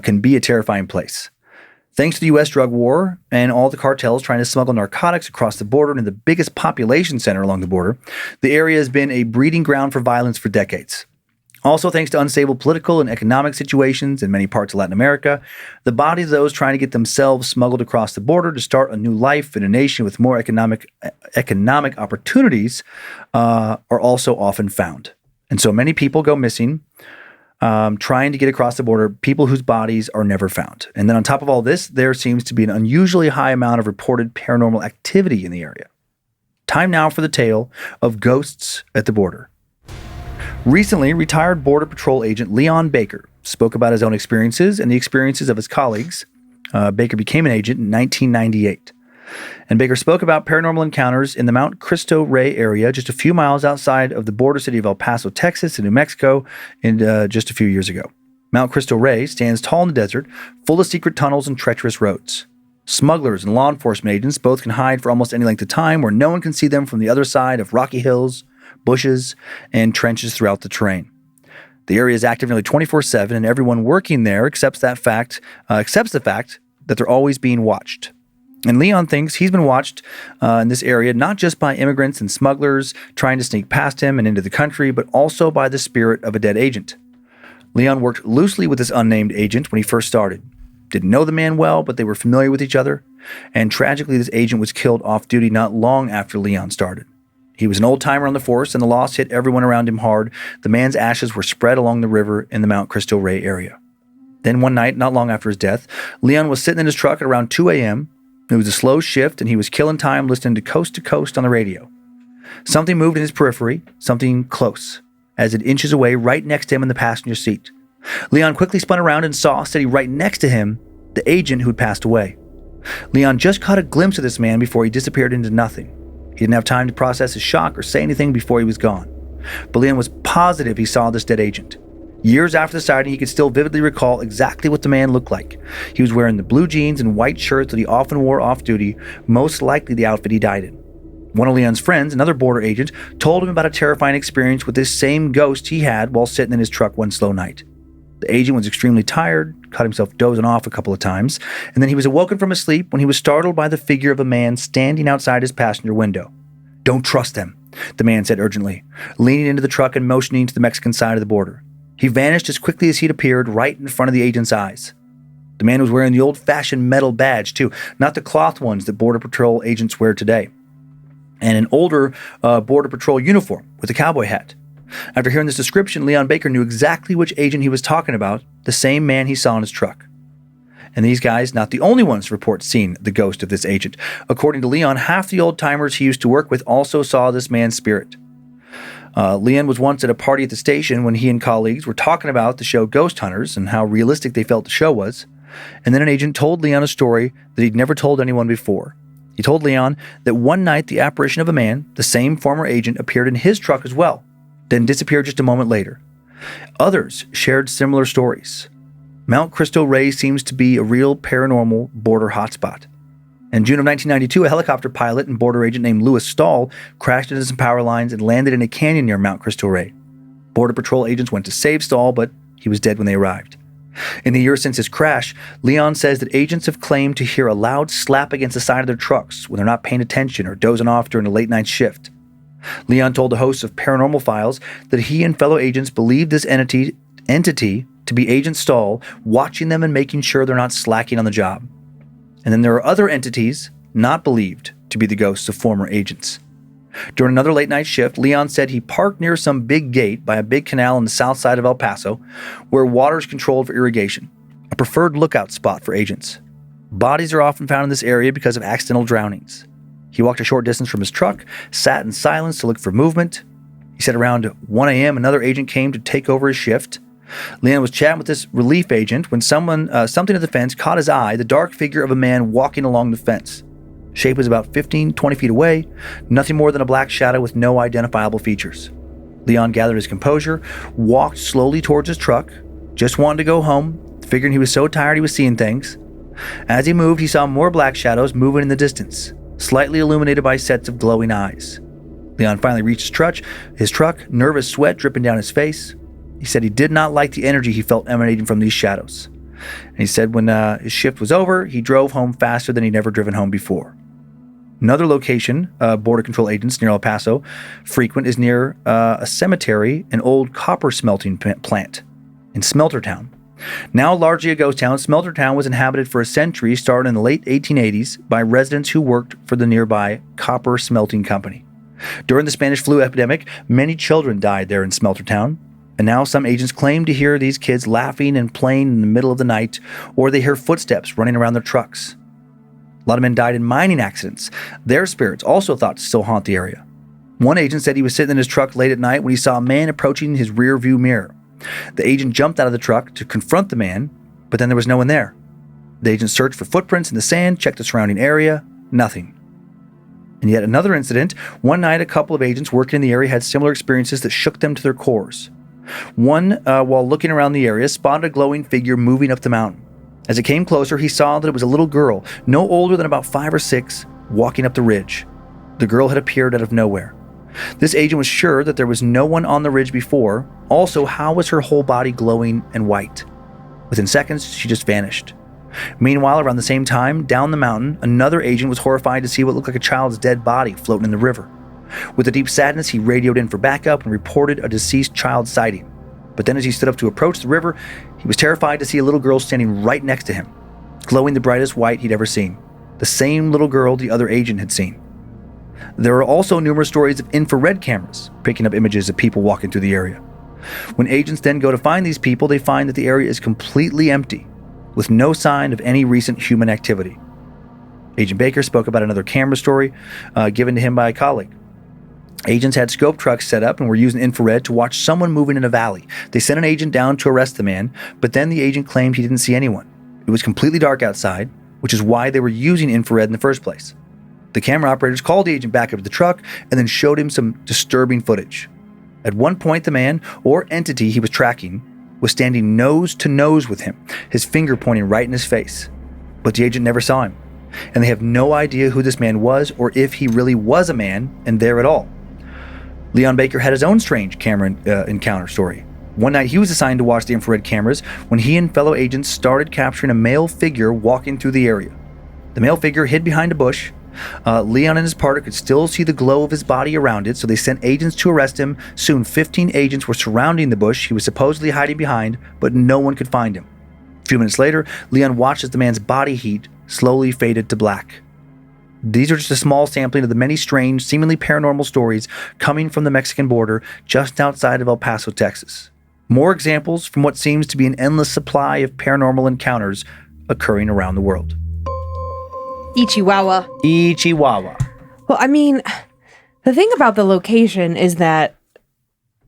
can be a terrifying place. Thanks to the U.S. drug war and all the cartels trying to smuggle narcotics across the border into the biggest population center along the border, the area has been a breeding ground for violence for decades. Also, thanks to unstable political and economic situations in many parts of Latin America, the bodies of those trying to get themselves smuggled across the border to start a new life in a nation with more economic opportunities are also often found. And so many people go missing trying to get across the border, people whose bodies are never found. And then on top of all this, there seems to be an unusually high amount of reported paranormal activity in the area. Time now for the tale of ghosts at the border. Recently, retired Border Patrol agent Leon Baker spoke about his own experiences and the experiences of his colleagues. Baker became an agent in 1998. And Baker spoke about paranormal encounters in the Mount Cristo Rey area just a few miles outside of the border city of El Paso, Texas, in New Mexico, just a few years ago. Mount Cristo Rey stands tall in the desert, full of secret tunnels and treacherous roads. Smugglers and law enforcement agents both can hide for almost any length of time where no one can see them from the other side of rocky hills, bushes, and trenches throughout the terrain. The area is active nearly 24/7, and everyone working there accepts the fact that they're always being watched. And Leon thinks he's been watched in this area not just by immigrants and smugglers trying to sneak past him and into the country, but also by the spirit of a dead agent. Leon worked loosely with this unnamed agent when he first started. Didn't know the man well, but they were familiar with each other. And tragically, this agent was killed off duty not long after Leon started. He was an old-timer on the force, and the loss hit everyone around him hard. The man's ashes were spread along the river in the Mount Cristo Rey area. Then one night, not long after his death, Leon was sitting in his truck at around 2 a.m. It was a slow shift, and he was killing time listening to Coast on the radio. Something moved in his periphery, something close, as it inches away right next to him in the passenger seat. Leon quickly spun around and saw, sitting right next to him, the agent who'd passed away. Leon just caught a glimpse of this man before he disappeared into nothing. He didn't have time to process his shock or say anything before he was gone. But Leon was positive he saw this dead agent. Years after the sighting, he could still vividly recall exactly what the man looked like. He was wearing the blue jeans and white shirt that he often wore off-duty, most likely the outfit he died in. One of Leon's friends, another border agent, told him about a terrifying experience with this same ghost he had while sitting in his truck one slow night. The agent was extremely tired, caught himself dozing off a couple of times, and then he was awoken from his sleep when he was startled by the figure of a man standing outside his passenger window. "Don't trust them," the man said urgently, leaning into the truck and motioning to the Mexican side of the border. He vanished as quickly as he'd appeared, right in front of the agent's eyes. The man was wearing the old-fashioned metal badge, too, not the cloth ones that Border Patrol agents wear today, and an older Border Patrol uniform with a cowboy hat. After hearing this description, Leon Baker knew exactly which agent he was talking about, the same man he saw in his truck. And these guys, not the only ones to report seeing the ghost of this agent. According to Leon, half the old-timers he used to work with also saw this man's spirit. Leon was once at a party at the station when he and colleagues were talking about the show Ghost Hunters and how realistic they felt the show was. And then an agent told Leon a story that he'd never told anyone before. He told Leon that one night the apparition of a man, the same former agent, appeared in his truck as well, then disappeared just a moment later. Others shared similar stories. Mount Cristo Rey seems to be a real paranormal border hotspot. In June of 1992, a helicopter pilot and border agent named Louis Stahl crashed into some power lines and landed in a canyon near Mount Cristo Rey. Border Patrol agents went to save Stahl, but he was dead when they arrived. In the years since his crash, Leon says that agents have claimed to hear a loud slap against the side of their trucks when they're not paying attention or dozing off during a late-night shift. Leon told the hosts of Paranormal Files that he and fellow agents believe this entity to be Agent Stahl, watching them and making sure they're not slacking on the job. And then there are other entities not believed to be the ghosts of former agents. During another late-night shift, Leon said he parked near some big gate by a big canal on the south side of El Paso, where water is controlled for irrigation, a preferred lookout spot for agents. Bodies are often found in this area because of accidental drownings. He walked a short distance from his truck, sat in silence to look for movement. He said around 1 a.m. another agent came to take over his shift. Leon was chatting with this relief agent when something at the fence caught his eye, the dark figure of a man walking along the fence. Shape was about 15-20 feet away, nothing more than a black shadow with no identifiable features. Leon gathered his composure, walked slowly towards his truck, just wanted to go home, figuring he was so tired he was seeing things. As he moved, he saw more black shadows moving in the distance, slightly illuminated by sets of glowing eyes. Leon finally reached his truck, nervous sweat dripping down his face. He said he did not like the energy he felt emanating from these shadows. And he said when his shift was over, he drove home faster than he'd ever driven home before. Another location Border Control agents near El Paso frequent is near a cemetery, an old copper smelting plant in Smeltertown. Now largely a ghost town, Smeltertown was inhabited for a century, starting in the late 1880s by residents who worked for the nearby copper smelting company. During the Spanish flu epidemic, many children died there in Smeltertown, and now some agents claim to hear these kids laughing and playing in the middle of the night, or they hear footsteps running around their trucks. A lot of men died in mining accidents. Their spirits also thought to still haunt the area. One agent said he was sitting in his truck late at night when he saw a man approaching his rear view mirror. The agent jumped out of the truck to confront the man, but then there was no one there. The agent searched for footprints in the sand, checked the surrounding area, nothing. And yet another incident, one night a couple of agents working in the area had similar experiences that shook them to their cores. One, while looking around the area, spotted a glowing figure moving up the mountain. As it came closer, he saw that it was a little girl, no older than about 5 or 6, walking up the ridge. The girl had appeared out of nowhere. This agent was sure that there was no one on the ridge before. Also, how was her whole body glowing and white? Within seconds, she just vanished. Meanwhile, around the same time, down the mountain, another agent was horrified to see what looked like a child's dead body floating in the river. With a deep sadness, he radioed in for backup and reported a deceased child sighting. But then as he stood up to approach the river, he was terrified to see a little girl standing right next to him, glowing the brightest white he'd ever seen. The same little girl the other agent had seen. There are also numerous stories of infrared cameras picking up images of people walking through the area. When agents then go to find these people, they find that the area is completely empty, with no sign of any recent human activity. Agent Baker spoke about another camera story given to him by a colleague. Agents had scope trucks set up and were using infrared to watch someone moving in a valley. They sent an agent down to arrest the man, but then the agent claimed he didn't see anyone. It was completely dark outside, which is why they were using infrared in the first place. The camera operators called the agent back up to the truck and then showed him some disturbing footage. At one point, the man, or entity he was tracking, was standing nose to nose with him, his finger pointing right in his face. But the agent never saw him, and they have no idea who this man was or if he really was a man and there at all. Leon Baker had his own strange camera encounter story. One night, he was assigned to watch the infrared cameras when he and fellow agents started capturing a male figure walking through the area. The male figure hid behind a bush. Leon and his partner could still see the glow of his body around it, so they sent agents to arrest him. Soon, 15 agents were surrounding the bush he was supposedly hiding behind, but no one could find him. A few minutes later, Leon watched as the man's body heat slowly faded to black. These are just a small sampling of the many strange, seemingly paranormal stories coming from the Mexican border just outside of El Paso, Texas. More examples from what seems to be an endless supply of paranormal encounters occurring around the world. Ichiwawa. Ichiwawa. Well, I mean, the thing about the location is that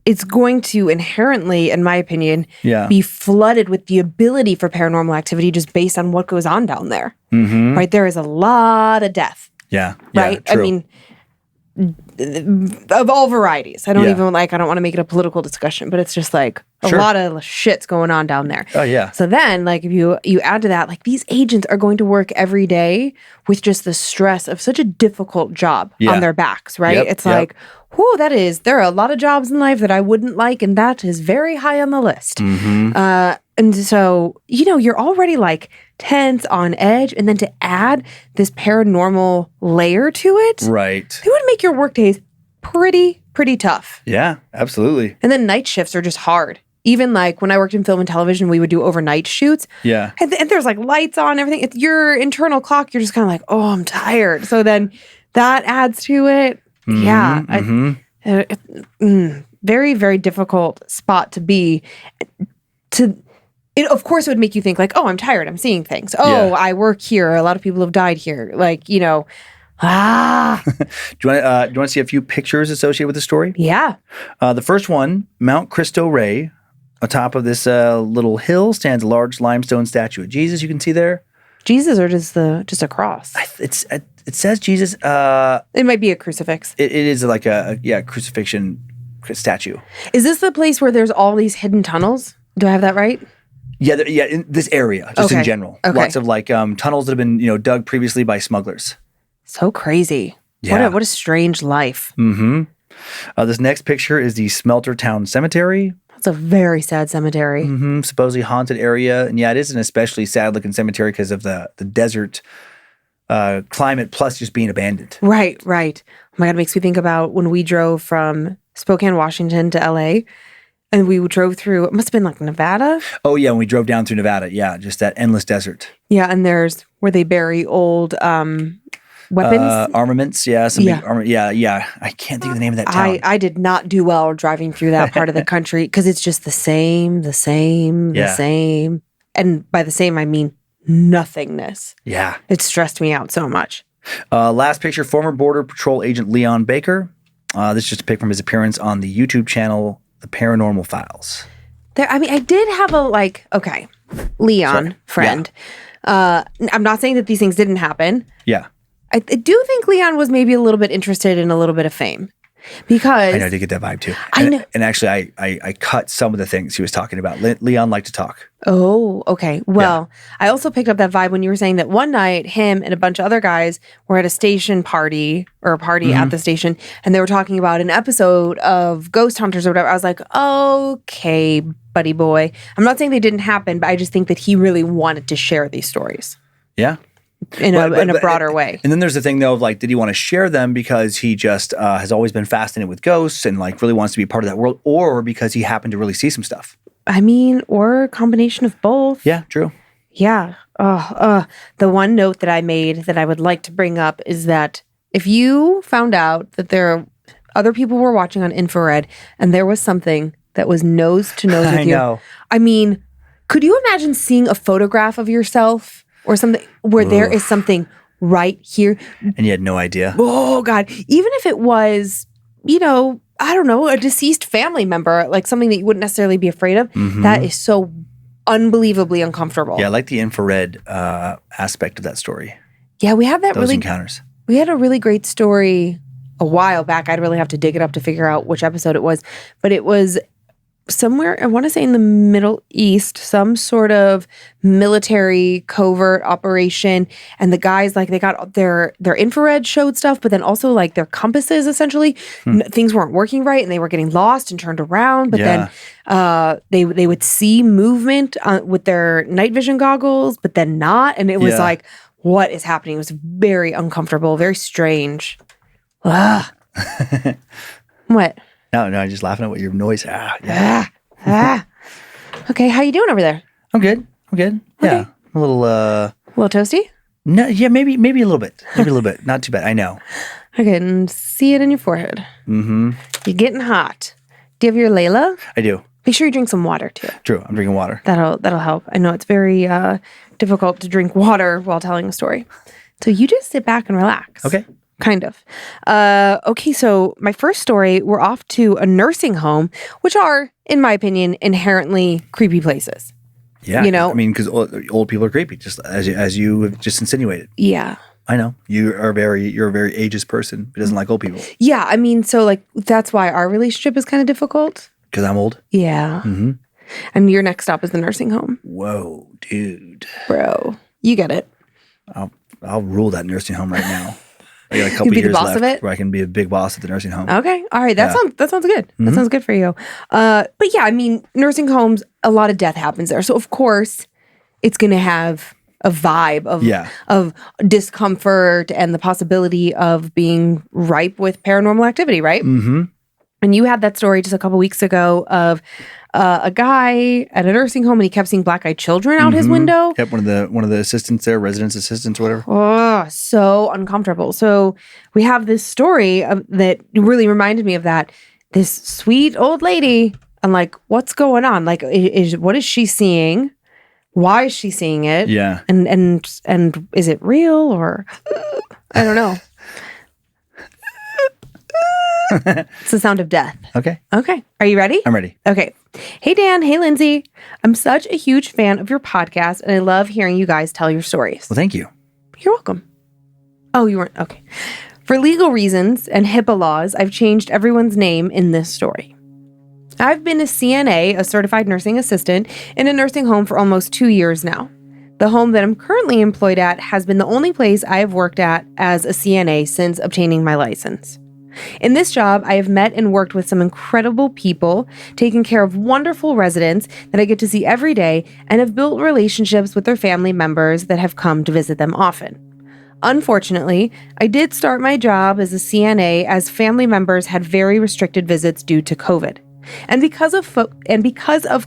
it's going to inherently, in my opinion, be flooded with the ability for paranormal activity just based on what goes on down there. Mm-hmm. Right? There is a lot of death. Yeah. Right? True. I mean, of all varieties. I don't want to make it a political discussion, but it's just like a lot of shit's going on down there. Oh, yeah. So then, like, if you add to that, like, these agents are going to work every day with just the stress of such a difficult job on their backs, right? It's like, whoo, there are a lot of jobs in life that I wouldn't like, and that is very high on the list. Mm-hmm. And so, you're already like tense, on edge, and then to add this paranormal layer to it, right? It would make your work days pretty tough. Yeah, absolutely. And then night shifts are just hard. Even like when I worked in film and television, we would do overnight shoots. Yeah. And there's like lights on, everything. It's your internal clock. You're just kind of like, oh, I'm tired. So then that adds to it. Mm-hmm, yeah. Very, very difficult spot to be. It, of course, it would make you think like, oh, I'm tired. I'm seeing things. Oh, I work here. A lot of people have died here. Like, Do you want to see a few pictures associated with the story? Yeah. The first one, Mount Cristo Rey. Atop of this little hill stands a large limestone statue of Jesus. You can see there. Jesus or just a cross? It says Jesus. It might be a crucifix. It is like a crucifixion statue. Is this the place where there's all these hidden tunnels? Do I have that right? Yeah, in this area, just in general. Okay. Lots of like tunnels that have been dug previously by smugglers. So crazy. Yeah. What a strange life. Mm-hmm. This next picture is the Smelter Town Cemetery. It's a very sad cemetery. Mm-hmm. Supposedly haunted area. And yeah, it is an especially sad-looking cemetery because of the desert climate plus just being abandoned. Right. Oh my God, it makes me think about when we drove from Spokane, Washington to LA. And we drove through, it must have been like Nevada. Oh, yeah, when we drove down through Nevada. Yeah, just that endless desert. Yeah, and there's where they bury old weapons. Armaments, yeah. Big yeah. I can't think of the name of that town. I did not do well driving through that part of the country because it's just the same. And by the same, I mean nothingness. Yeah. It stressed me out so much. Last picture, former Border Patrol agent Leon Baker. This is just a pic from his appearance on the YouTube channel The Paranormal Files. I did have Leon friend. Yeah. I'm not saying that these things didn't happen. Yeah. I do think Leon was maybe a little bit interested in a little bit of fame. Because I know, I did get that vibe too. I know. And actually, I cut some of the things he was talking about. Leon liked to talk. Oh, okay. Well, I also picked up that vibe when you were saying that one night him and a bunch of other guys were at a station party or a party at the station, and they were talking about an episode of Ghost Hunters or whatever. I was like, okay, buddy boy. I'm not saying they didn't happen, but I just think that he really wanted to share these stories. Yeah. In a broader way. And then there's the thing though of like, did he want to share them because he just has always been fascinated with ghosts and like really wants to be part of that world, or because he happened to really see some stuff? I mean, or a combination of both. Yeah, true. Yeah. The one note that I made that I would like to bring up is that if you found out that other people were watching on infrared and there was something that was nose to nose with you. I know. I mean, could you imagine seeing a photograph of yourself or something where there is something right here? And you had no idea. Oh, God. Even if it was, I don't know, a deceased family member, like something that you wouldn't necessarily be afraid of, that is so unbelievably uncomfortable. Yeah, I like the infrared aspect of that story. Yeah, we have those encounters. We had a really great story a while back. I'd really have to dig it up to figure out which episode it was. But it was somewhere, I want to say in the Middle East, some sort of military covert operation. And the guys, like, they got their infrared showed stuff, but then also like their compasses, essentially. Things weren't working right and they were getting lost and turned around. But then they would see movement with their night vision goggles, but then not. And it was like, what is happening? It was very uncomfortable, very strange. Ugh. What? No, I'm just laughing at what your noise. Okay, how you doing over there? I'm good. Okay. Yeah, a little. A little toasty? No, yeah, maybe a little bit. Maybe a little bit. Not too bad. I know. I can see it in your forehead. Mm-hmm. You're getting hot. Do you have your Layla? I do. Make sure you drink some water too. True. I'm drinking water. That'll help. I know it's very difficult to drink water while telling a story. So you just sit back and relax. Okay. Kind of. Okay, so my first story, we're off to a nursing home, which are, in my opinion, inherently creepy places. Yeah. You know? I mean, because old people are creepy, just as you have just insinuated. Yeah. I know. You're a very ageist person who doesn't like old people. Yeah, I mean, so like that's why our relationship is kind of difficult. Because I'm old? Yeah. Mm-hmm. And your next stop is the nursing home. Whoa, dude. Bro, you get it. I'll rule that nursing home right now. I got a couple be the years boss left of it? where I can be a big boss at the nursing home. Okay. All right. That sounds good. Mm-hmm. That sounds good for you. But yeah, I mean, nursing homes, a lot of death happens there. So of course it's going to have a vibe of discomfort and the possibility of being ripe with paranormal activity, right? Mm-hmm. And you had that story just a couple weeks ago of a guy at a nursing home and he kept seeing black-eyed children out his window. Yep, one of the assistants there, residence assistants, whatever. Oh, so uncomfortable. So we have this story that really reminded me of that. This sweet old lady. I'm like, what's going on? Like, what is she seeing? Why is she seeing it? Yeah. And is it real or I don't know. It's the sound of death. Okay. Okay. Are you ready? I'm ready. Okay. Hey, Dan. Hey, Lynze. I'm such a huge fan of your podcast, and I love hearing you guys tell your stories. Well, thank you. You're welcome. Oh, you weren't? Okay. For legal reasons and HIPAA laws, I've changed everyone's name in this story. I've been a CNA, a certified nursing assistant, in a nursing home for almost 2 years now. The home that I'm currently employed at has been the only place I have worked at as a CNA since obtaining my license. In this job, I have met and worked with some incredible people, taken care of wonderful residents that I get to see every day, and have built relationships with their family members that have come to visit them often. Unfortunately, I did start my job as a CNA as family members had very restricted visits due to COVID. And because of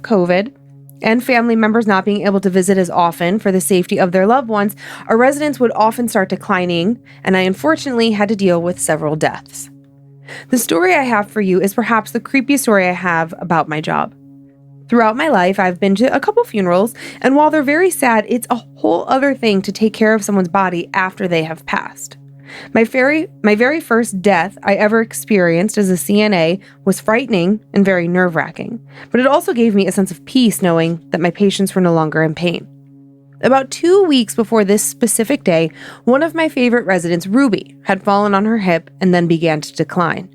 COVID and family members not being able to visit as often for the safety of their loved ones, our residents would often start declining, and I unfortunately had to deal with several deaths. The story I have for you is perhaps the creepiest story I have about my job. Throughout my life, I've been to a couple funerals, and while they're very sad, it's a whole other thing to take care of someone's body after they have passed. My very first death I ever experienced as a CNA was frightening and very nerve-wracking, but it also gave me a sense of peace knowing that my patients were no longer in pain. About 2 weeks before this specific day, one of my favorite residents, Ruby, had fallen on her hip and then began to decline.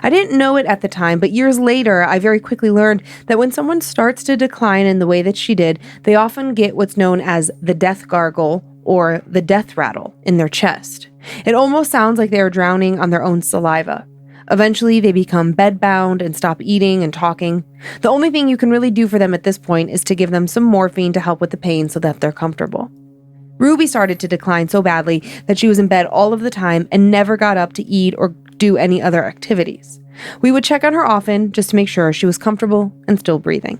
I didn't know it at the time, but years later, I very quickly learned that when someone starts to decline in the way that she did, they often get what's known as the death gargle or the death rattle in their chest. It almost sounds like they are drowning on their own saliva. Eventually, they become bedbound and stop eating and talking. The only thing you can really do for them at this point is to give them some morphine to help with the pain so that they're comfortable. Ruby started to decline so badly that she was in bed all of the time and never got up to eat or do any other activities. We would check on her often just to make sure she was comfortable and still breathing.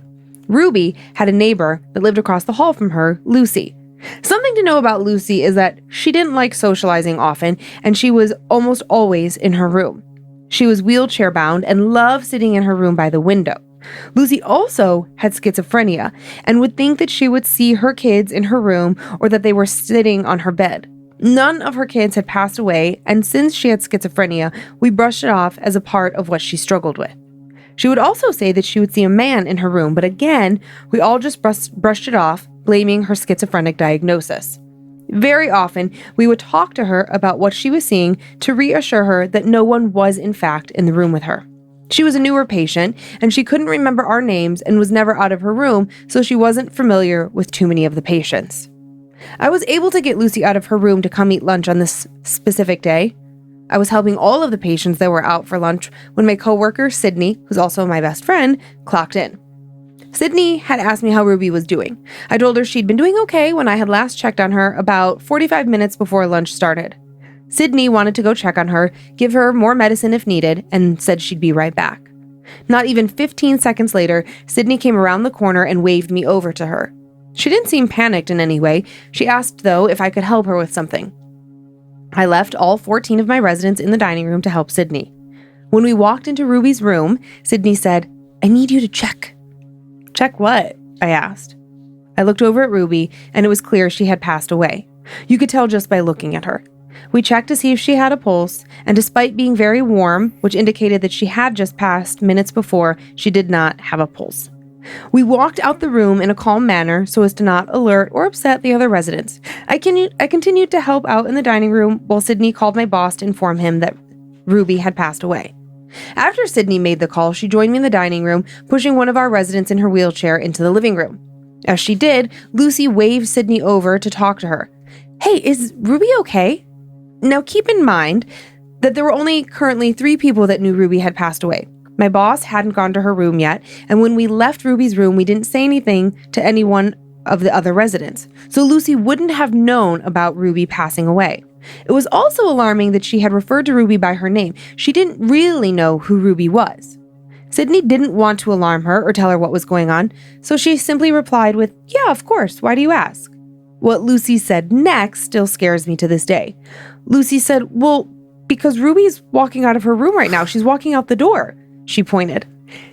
Ruby had a neighbor that lived across the hall from her, Lucy. Something to know about Lucy is that she didn't like socializing often, and she was almost always in her room. She was wheelchair bound and loved sitting in her room by the window. Lucy also had schizophrenia and would think that she would see her kids in her room or that they were sitting on her bed. None of her kids had passed away, and since she had schizophrenia, we brushed it off as a part of what she struggled with. She would also say that she would see a man in her room, but again, we all just brushed it off, blaming her schizophrenic diagnosis. Very often, we would talk to her about what she was seeing to reassure her that no one was in fact in the room with her. She was a newer patient, and she couldn't remember our names and was never out of her room, so she wasn't familiar with too many of the patients. I was able to get Lucy out of her room to come eat lunch on this specific day. I was helping all of the patients that were out for lunch when my coworker, Sydney, who's also my best friend, clocked in. Sydney had asked me how Ruby was doing. I told her she'd been doing okay when I had last checked on her about 45 minutes before lunch started. Sydney wanted to go check on her, give her more medicine if needed, and said she'd be right back. Not even 15 seconds later, Sydney came around the corner and waved me over to her. She didn't seem panicked in any way. She asked, though, if I could help her with something. I left all 14 of my residents in the dining room to help Sydney. When we walked into Ruby's room, Sydney said, "I need you to check." "Check what?" I asked. I looked over at Ruby, and it was clear she had passed away. You could tell just by looking at her. We checked to see if she had a pulse, and despite being very warm, which indicated that she had just passed minutes before, she did not have a pulse. We walked out the room in a calm manner so as to not alert or upset the other residents. I continued to help out in the dining room while Sydney called my boss to inform him that Ruby had passed away. After Sydney made the call, she joined me in the dining room, pushing one of our residents in her wheelchair into the living room. As she did, Lucy waved Sydney over to talk to her. "Hey, is Ruby okay?" Now keep in mind that there were only currently 3 people that knew Ruby had passed away. My boss hadn't gone to her room yet, and when we left Ruby's room, we didn't say anything to any one of the other residents, so Lucy wouldn't have known about Ruby passing away. It was also alarming that she had referred to Ruby by her name. She didn't really know who Ruby was. Sydney didn't want to alarm her or tell her what was going on, so she simply replied with, "Yeah, of course, why do you ask?" What Lucy said next still scares me to this day. Lucy said, "Well, because Ruby's walking out of her room right now. She's walking out the door." She pointed.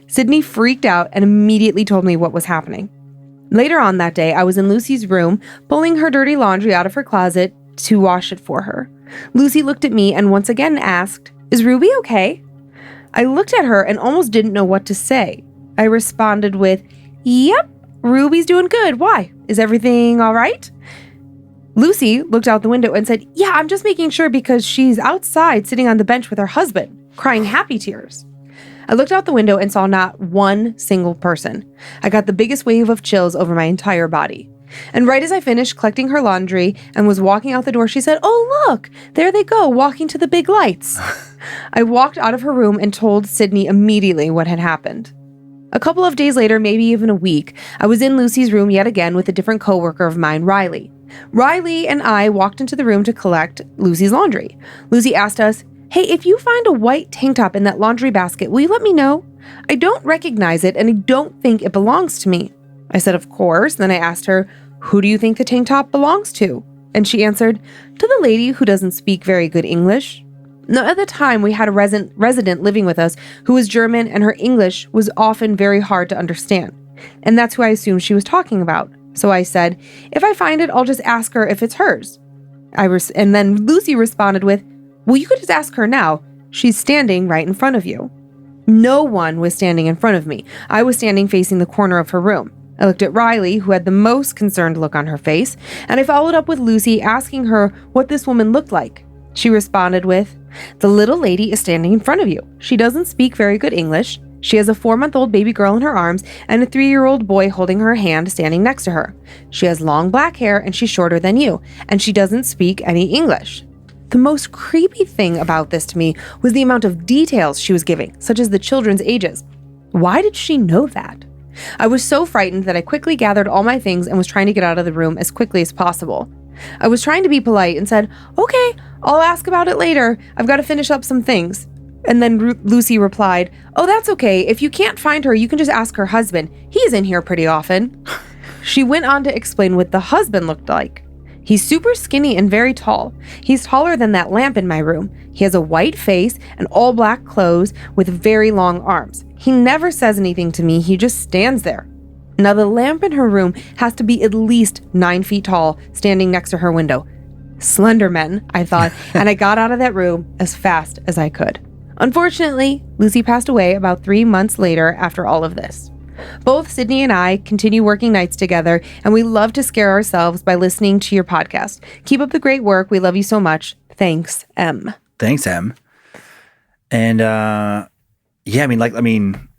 Sydney freaked out and immediately told me what was happening. Later on that day, I was in Lucy's room, pulling her dirty laundry out of her closet to wash it for her. Lucy looked at me and once again asked, "Is Ruby okay?" I looked at her and almost didn't know what to say. I responded with, "Yep, Ruby's doing good. Why? Is everything all right?" Lucy looked out the window and said, "Yeah, I'm just making sure because she's outside sitting on the bench with her husband, crying happy tears." I looked out the window and saw not one single person. I got the biggest wave of chills over my entire body. And right as I finished collecting her laundry and was walking out the door, she said, "Oh, look, there they go, walking to the big lights." I walked out of her room and told Sydney immediately what had happened. A couple of days later, maybe even a week, I was in Lucy's room yet again with a different coworker of mine, Riley. Riley and I walked into the room to collect Lucy's laundry. Lucy asked us, "Hey, if you find a white tank top in that laundry basket, will you let me know? I don't recognize it and I don't think it belongs to me." I said, "Of course." Then I asked her, "Who do you think the tank top belongs to?" And she answered, "To the lady who doesn't speak very good English." Now, at the time, we had a resident living with us who was German, and her English was often very hard to understand. And that's who I assumed she was talking about. So I said, "If I find it, I'll just ask her if it's hers." And then Lucy responded with, "Well, you could just ask her now. She's standing right in front of you." No one was standing in front of me. I was standing facing the corner of her room. I looked at Riley, who had the most concerned look on her face, and I followed up with Lucy, asking her what this woman looked like. She responded with, "The little lady is standing in front of you. She doesn't speak very good English. She has a 4-month-old baby girl in her arms and a 3-year-old boy holding her hand standing next to her. She has long black hair and she's shorter than you, and she doesn't speak any English." The most creepy thing about this to me was the amount of details she was giving, such as the children's ages. Why did she know that? I was so frightened that I quickly gathered all my things and was trying to get out of the room as quickly as possible. I was trying to be polite and said, "Okay, I'll ask about it later. I've got to finish up some things." And then Lucy replied, "Oh, that's okay. If you can't find her, you can just ask her husband. He's in here pretty often." She went on to explain what the husband looked like. "He's super skinny and very tall. He's taller than that lamp in my room. He has a white face and all black clothes with very long arms. He never says anything to me. He just stands there." Now, the lamp in her room has to be at least 9 feet tall, standing next to her window. Slenderman, I thought, and I got out of that room as fast as I could. Unfortunately, Lucy passed away about 3 months later after all of this. Both Sydney and I continue working nights together, and we love to scare ourselves by listening to your podcast. Keep up the great work. We love you so much. Thanks, M. Thanks, M. And Yeah, I mean,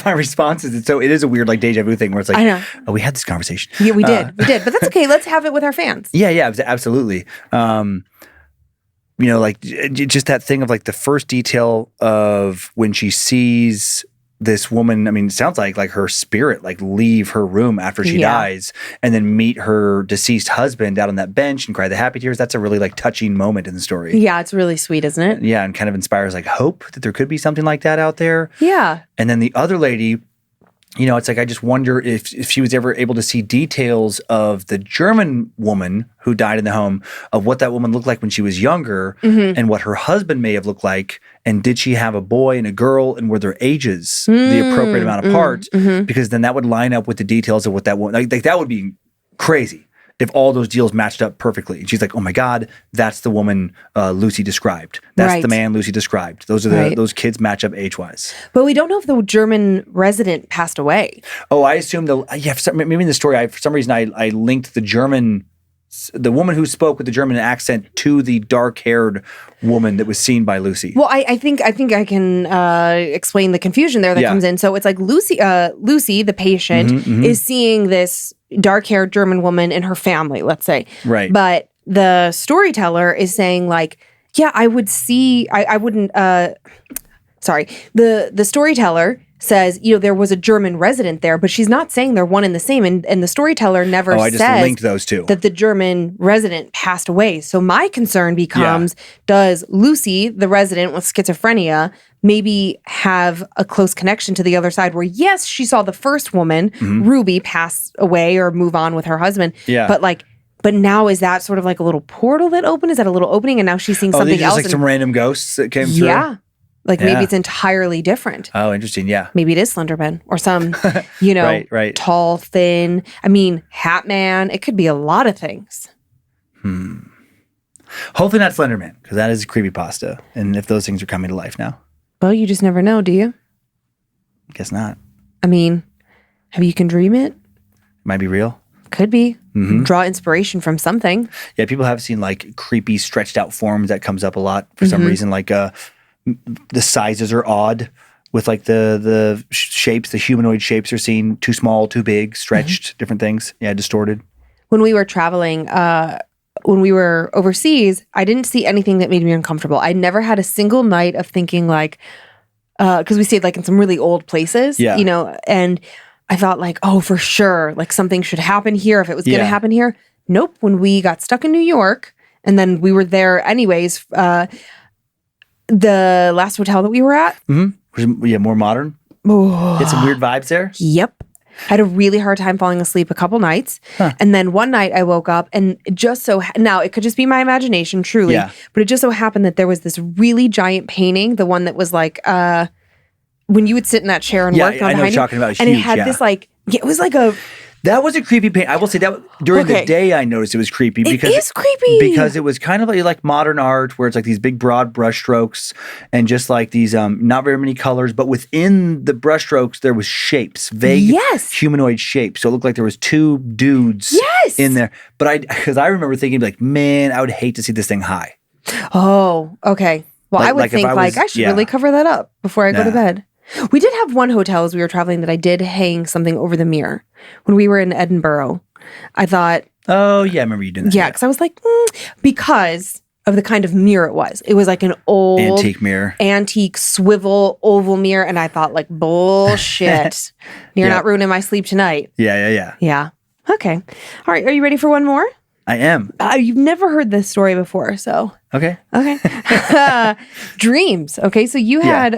my response is it is a weird like deja vu thing where it's like, I know. Oh, we had this conversation. Yeah, we did, but that's okay. Let's have it with our fans. Yeah, absolutely. Like just that thing of like the first detail of when she sees this woman, I mean, it sounds like her spirit like leave her room after she dies and then meet her deceased husband out on that bench and cry the happy tears. That's a really like touching moment in the story. Yeah, it's really sweet, isn't it? Yeah, and kind of inspires like hope that there could be something like that out there. Yeah. And then the other lady, it's like I just wonder if she was ever able to see details of the German woman who died in the home, of what that woman looked like when she was younger and what her husband may have looked like. And did she have a boy and a girl, and were their ages the appropriate amount apart? Because then that would line up with the details of what that woman, like that would be crazy if all those deals matched up perfectly. And she's like, oh my God, that's the woman Lucy described. That's the man Lucy described. Those are those kids match up age-wise. But we don't know if the German resident passed away. Oh, I assume maybe in the story, for some reason I linked the woman who spoke with the German accent to the dark-haired woman that was seen by Lucy. Well, I think I can explain the confusion there that comes in. So it's like Lucy, the patient, is seeing this dark-haired German woman in her family, let's say. Right. But the storyteller is saying like, yeah, I would see, I wouldn't, sorry. The storyteller says, there was a German resident there, but she's not saying they're one and the same. And the storyteller never I just says linked those two. That the German resident passed away. So my concern becomes, does Lucy, the resident with schizophrenia, maybe have a close connection to the other side where, yes, she saw the first woman, Ruby, pass away or move on with her husband. Yeah. But now is that sort of like a little portal that opened? Is that a little opening? And now she's seeing something just else? Like some random ghosts that came through? Yeah. Maybe it's entirely different. Oh, interesting. Yeah. Maybe it is Slenderman or some, right. tall, thin. I mean, Hat Man. It could be a lot of things. Hopefully not Slenderman, because that is a creepypasta. And if those things are coming to life now. Well, you just never know, do you? Guess not. I mean, you can dream it. Might be real. Could be. Draw inspiration from something. Yeah, people have seen like creepy stretched out forms that comes up a lot for some reason. Like the sizes are odd with like the shapes, the humanoid shapes are seen too small, too big, stretched, different things. Yeah, distorted. When we were traveling, when we were overseas, I didn't see anything that made me uncomfortable. I never had a single night of thinking like, because we stayed like in some really old places, and I thought like, oh, for sure, like something should happen here if it was going to happen here. Nope. When we got stuck in New York and then we were there anyways, the last hotel that we were at. More modern. Get some weird vibes there. Yep. I had a really hard time falling asleep a couple nights. And then one night I woke up and it just now it could just be my imagination, truly. But it just so happened that there was this really giant painting, the one that was like, when you would sit in that chair and work on I know what behind you're talking about. And it had this like, it was like a... That was a creepy paint. I will say that during the day I noticed it was creepy because it is creepy because it was kind of like modern art where it's like these big broad brush strokes and just like these not very many colors, but within the brush strokes there was shapes, vague humanoid shapes. So it looked like there was two dudes in there. But because I remember thinking like, man, I would hate to see this thing high. Oh, okay. Well, I would think I should really cover that up before I go to bed. We did have one hotel as we were traveling that I did hang something over the mirror. When we were in Edinburgh, I thought... Oh, yeah, I remember you doing that. Yeah, because I was like, because of the kind of mirror it was. It was like an old... Antique mirror. Antique swivel oval mirror. And I thought like, bullshit. You're not ruining my sleep tonight. Yeah. Yeah. Okay. All right. Are you ready for one more? I am. You've never heard this story before, so... Okay. Dreams. Okay, so you had,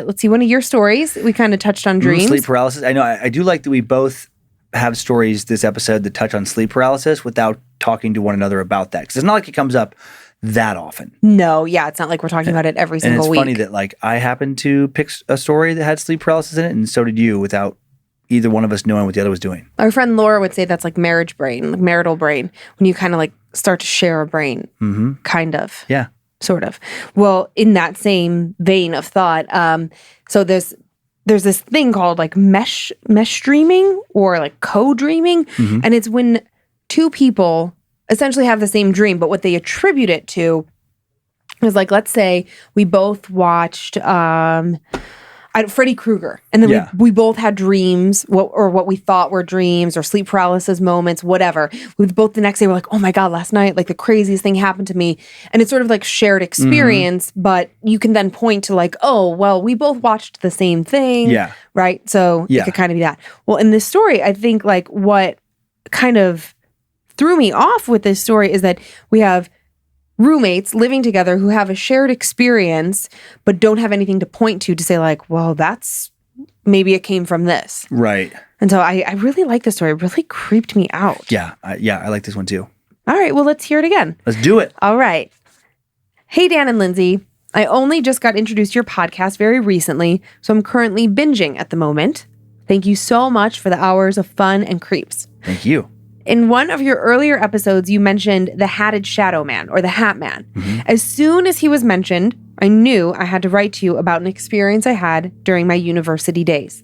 let's see, one of your stories, we kind of touched on dreams. Sleep paralysis. I know, I do like that we both have stories this episode that touch on sleep paralysis without talking to one another about that. Because it's not like it comes up that often. No, yeah, it's not like we're talking about it every single week. And it's funny that like I happened to pick a story that had sleep paralysis in it, and so did you without either one of us knowing what the other was doing. Our friend Laura would say that's like marriage brain, like marital brain, when you kind of like start to share a brain, kind of. Yeah. Sort of. Well, in that same vein of thought, so there's this thing called like mesh dreaming or like co-dreaming, and it's when two people essentially have the same dream, but what they attribute it to is like, let's say we both watched Freddy Krueger. And then we both had dreams, what we thought were dreams or sleep paralysis moments, whatever. We both the next day were like, oh my God, last night, like the craziest thing happened to me. And it's sort of like shared experience, but you can then point to like, oh, well, we both watched the same thing. Yeah. Right? So it could kind of be that. Well, in this story, I think like what kind of threw me off with this story is that we have roommates living together who have a shared experience but don't have anything to point to say like, well, that's maybe it came from this. Right. And so I really like this story. It really creeped me out. Yeah. I like this one too. All right. Well, let's hear it again. Let's do it. All right. Hey, Dan and Lynze. I only just got introduced to your podcast very recently, so I'm currently binging at the moment. Thank you so much for the hours of fun and creeps. Thank you. In one of your earlier episodes, you mentioned the Hatted Shadow Man or the Hat Man. As soon as he was mentioned, I knew I had to write to you about an experience I had during my university days.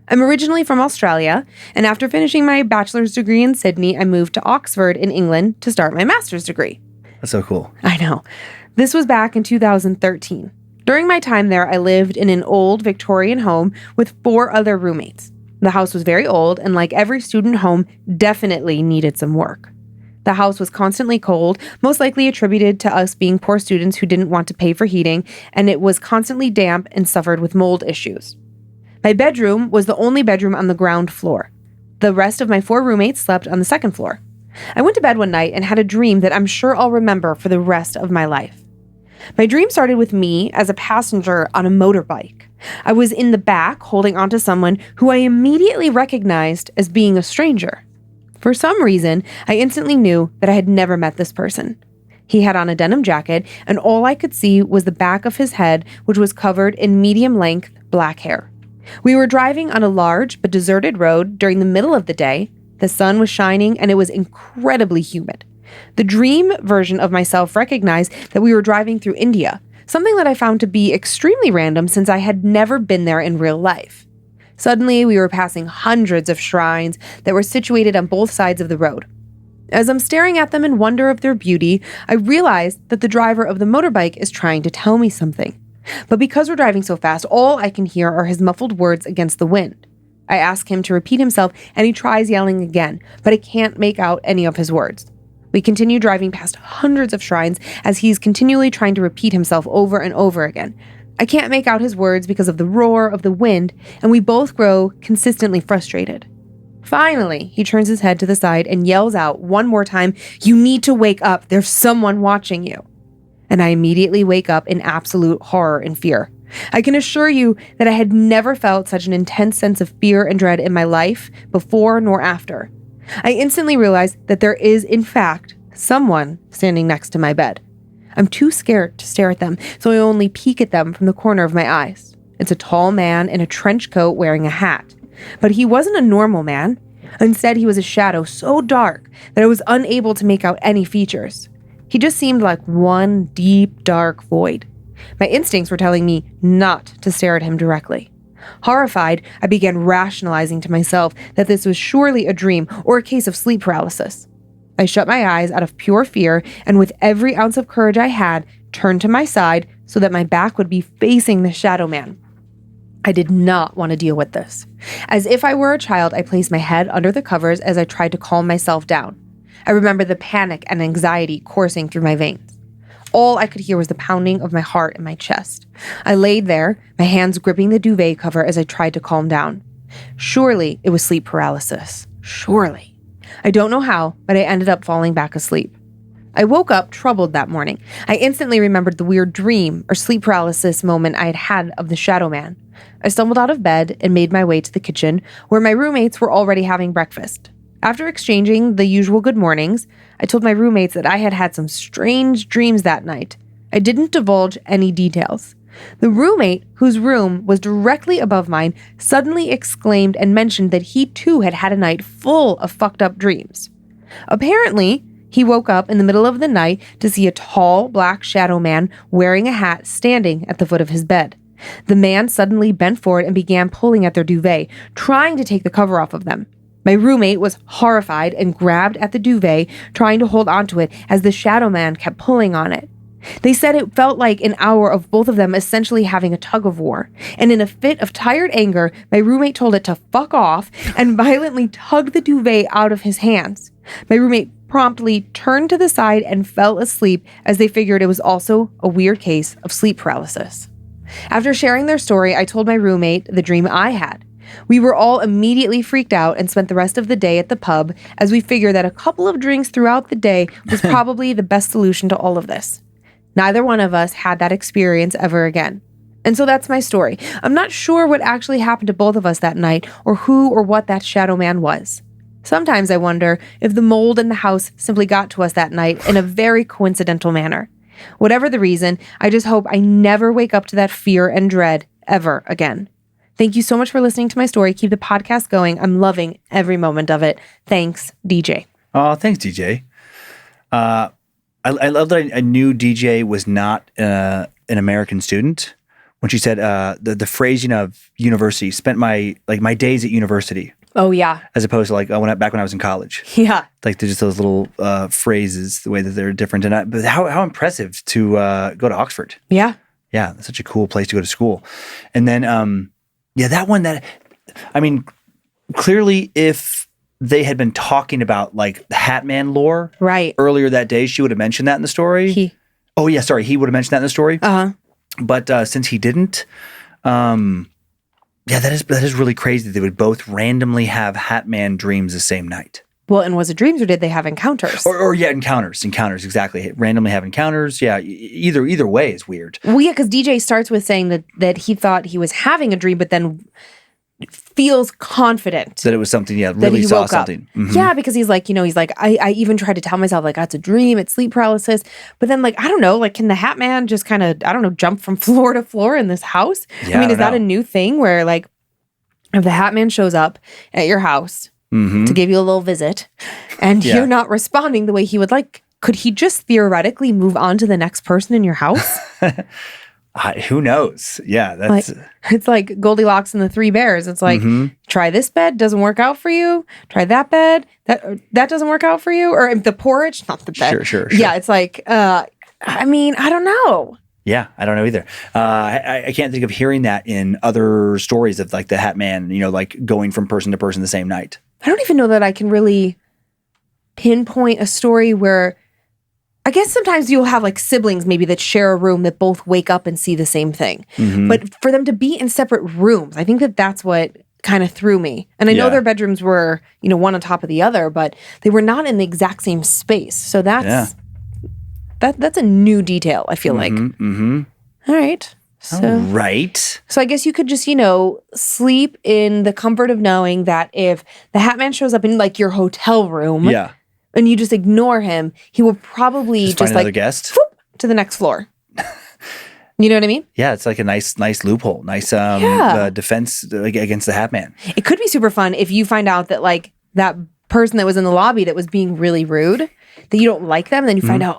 I'm originally from Australia, and after finishing my bachelor's degree in Sydney, I moved to Oxford in England to start my master's degree. That's so cool. I know. This was back in 2013. During my time there, I lived in an old Victorian home with 4 other roommates. The house was very old and, like every student home, definitely needed some work. The house was constantly cold, most likely attributed to us being poor students who didn't want to pay for heating, and it was constantly damp and suffered with mold issues. My bedroom was the only bedroom on the ground floor. The rest of my 4 roommates slept on the second floor. I went to bed one night and had a dream that I'm sure I'll remember for the rest of my life. My dream started with me as a passenger on a motorbike. I was in the back holding onto someone who I immediately recognized as being a stranger. For some reason, I instantly knew that I had never met this person. He had on a denim jacket, and all I could see was the back of his head, which was covered in medium-length black hair. We were driving on a large but deserted road during the middle of the day. The sun was shining, and it was incredibly humid. The dream version of myself recognized that we were driving through India, something that I found to be extremely random since I had never been there in real life. Suddenly, we were passing hundreds of shrines that were situated on both sides of the road. As I'm staring at them in wonder of their beauty, I realized that the driver of the motorbike is trying to tell me something. But because we're driving so fast, all I can hear are his muffled words against the wind. I ask him to repeat himself, and he tries yelling again, but I can't make out any of his words. We continue driving past hundreds of shrines as he's continually trying to repeat himself over and over again. I can't make out his words because of the roar of the wind, and we both grow consistently frustrated. Finally, he turns his head to the side and yells out one more time, "You need to wake up. There's someone watching you." And I immediately wake up in absolute horror and fear. I can assure you that I had never felt such an intense sense of fear and dread in my life before nor after. I instantly realized that there is, in fact, someone standing next to my bed. I'm too scared to stare at them, so I only peek at them from the corner of my eyes. It's a tall man in a trench coat wearing a hat. But he wasn't a normal man. Instead, he was a shadow so dark that I was unable to make out any features. He just seemed like one deep, dark void. My instincts were telling me not to stare at him directly. Horrified, I began rationalizing to myself that this was surely a dream or a case of sleep paralysis. I shut my eyes out of pure fear and with every ounce of courage I had, turned to my side so that my back would be facing the shadow man. I did not want to deal with this. As if I were a child, I placed my head under the covers as I tried to calm myself down. I remember the panic and anxiety coursing through my veins. All I could hear was the pounding of my heart in my chest. I laid there, my hands gripping the duvet cover as I tried to calm down. Surely it was sleep paralysis. Surely. I don't know how, but I ended up falling back asleep. I woke up troubled that morning. I instantly remembered the weird dream or sleep paralysis moment I had had of the shadow man. I stumbled out of bed and made my way to the kitchen, where my roommates were already having breakfast. After exchanging the usual good mornings, I told my roommates that I had had some strange dreams that night. I didn't divulge any details. The roommate, whose room was directly above mine, suddenly exclaimed and mentioned that he too had had a night full of fucked up dreams. Apparently, he woke up in the middle of the night to see a tall black shadow man wearing a hat standing at the foot of his bed. The man suddenly bent forward and began pulling at their duvet, trying to take the cover off of them. My roommate was horrified and grabbed at the duvet, trying to hold onto it as the shadow man kept pulling on it. They said it felt like an hour of both of them essentially having a tug of war. And in a fit of tired anger, my roommate told it to fuck off and violently tugged the duvet out of his hands. My roommate promptly turned to the side and fell asleep as they figured it was also a weird case of sleep paralysis. After sharing their story, I told my roommate the dream I had. We were all immediately freaked out and spent the rest of the day at the pub as we figured that a couple of drinks throughout the day was probably the best solution to all of this. Neither one of us had that experience ever again. And so that's my story. I'm not sure what actually happened to both of us that night or who or what that shadow man was. Sometimes I wonder if the mold in the house simply got to us that night in a very coincidental manner. Whatever the reason, I just hope I never wake up to that fear and dread ever again. Thank you so much for listening to my story. Keep the podcast going. I'm loving every moment of it. Thanks, DJ. Oh, thanks, DJ. I love that I knew DJ was not an American student when she said the phrasing of university, spent my days at university. Oh, yeah. As opposed to back when I was in college. Yeah. Like there's just those little phrases, the way that they're different. But how impressive to go to Oxford. Yeah. Yeah, that's such a cool place to go to school. And then, that one clearly if they had been talking about like the Hat Man lore right earlier that day, she would have mentioned that in the story. He would have mentioned that in the story. Uh-huh. But since he didn't, that is really crazy that they would both randomly have Hat Man dreams the same night. Well, and was it dreams or did they have encounters? Encounters, exactly. Randomly have encounters. Yeah, either way is weird. Well, yeah, because DJ starts with saying that he thought he was having a dream, but then feels confident that it was something. Yeah, really saw something. Mm-hmm. Yeah, because he's like, I even tried to tell myself like, it's a dream, it's sleep paralysis. But then I don't know, can the Hat Man just kind of, jump from floor to floor in this house? Yeah, is that a new thing where if the Hat Man shows up at your house to give you a little visit and you're not responding the way he would like, could he just theoretically move on to the next person in your house? Who knows? Yeah, that's it's like Goldilocks and the Three Bears. It's like, try this bed, doesn't work out for you. Try that bed, that doesn't work out for you. Or the porridge, not the bed. Sure. Yeah, it's like, I don't know. Yeah, I don't know either. I can't think of hearing that in other stories of like the Hat Man, going from person to person the same night. I don't even know that I can really pinpoint a story where, I guess sometimes you'll have siblings maybe that share a room that both wake up and see the same thing. Mm-hmm. But for them to be in separate rooms, I think that's what kind of threw me. And I know their bedrooms were, one on top of the other, but they were not in the exact same space. So that's a new detail, I feel like. Mm-hmm. All right. So I guess you could just, sleep in the comfort of knowing that if the Hat Man shows up in your hotel room, and you just ignore him, he will probably just find another guest whoop, to the next floor. You know what I mean? Yeah, it's like a nice loophole, nice defense against the Hat Man. It could be super fun if you find out that that person that was in the lobby that was being really rude, that you don't like them, and then you find out,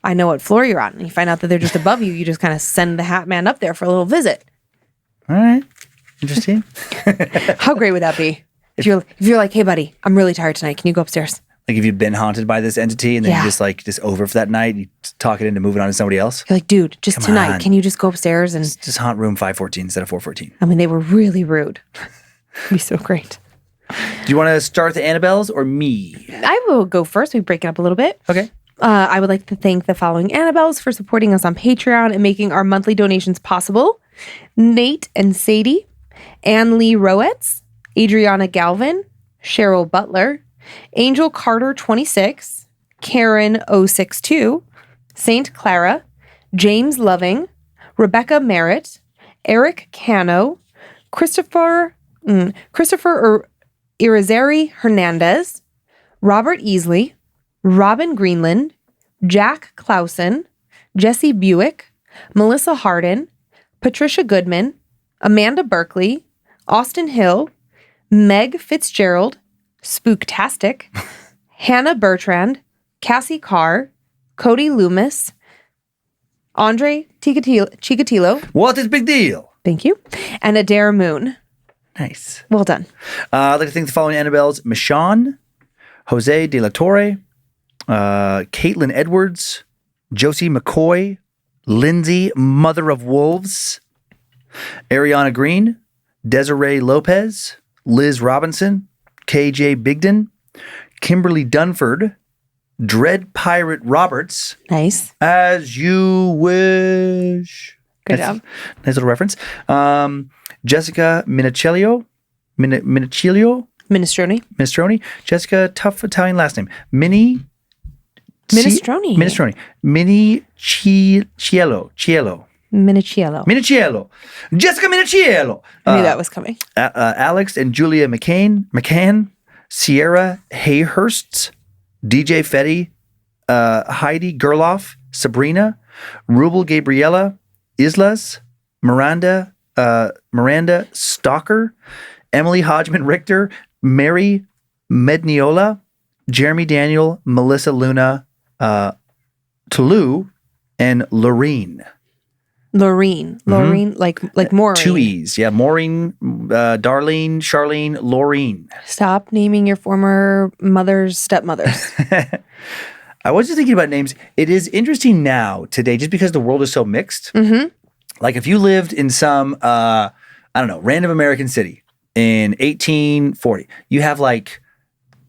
I know what floor you're on. And you find out that they're just above you. You just kind of send the Hat Man up there for a little visit. All right. Interesting. How great would that be? If you're like, hey, buddy, I'm really tired tonight. Can you go upstairs? Like if you've been haunted by this entity and then you just over for that night, you talk it into moving on to somebody else. You're like, dude, just tonight, can you just go upstairs and just haunt room 514 instead of 414? I mean, they were really rude. It'd be so great. Do you want to start the Annabelles or me? I will go first. We break it up a little bit. Okay. I would like to thank the following Annabelles for supporting us on Patreon and making our monthly donations possible. Nate and Sadie, Ann Lee Rowetz, Adriana Galvin, Cheryl Butler, Angel Carter 26, Karen 062, Saint Clara, James Loving, Rebecca Merritt, Eric Cano, Christopher Irizarry Hernandez, Robert Easley, Robin Greenland, Jack Clausen, Jesse Buick, Melissa Hardin, Patricia Goodman, Amanda Berkeley, Austin Hill, Meg Fitzgerald, Spooktastic, Hannah Bertrand, Cassie Carr, Cody Loomis, Andre Chicatillo. What is big deal? Thank you. And Adair Moon. Nice. Well done. I'd like to thank the following Annabelles: Michonne, Jose De La Torre, Caitlin Edwards, Josie McCoy, Lynze, Mother of Wolves, Ariana Green, Desiree Lopez, Liz Robinson, KJ Bigden, Kimberly Dunford, Dread Pirate Roberts. Nice. As You Wish. Good job. Nice little reference. Jessica Minicilio. Minestrone. Jessica, tough Italian last name. Minestrone. Cielo. Minichiello. Jessica Minicillo. I knew that was coming. Alex and Julia McCann. Sierra Hayhurst. DJ Fetty. Heidi Gerloff. Sabrina. Rubel Gabriela. Islas. Miranda Stalker. Emily Hodgman Richter. Mary Medniola. Jeremy Daniel. Melissa Luna. Tulu. And Lorene. Lorene, like Maureen. 2 E's. Yeah, Maureen, Darlene, Charlene, Lorene. Stop naming your former mother's stepmothers. I was just thinking about names. It is interesting now, today, just because the world is so mixed. Mm-hmm. Like if you lived in some, I don't know, random American city in 1840, you have like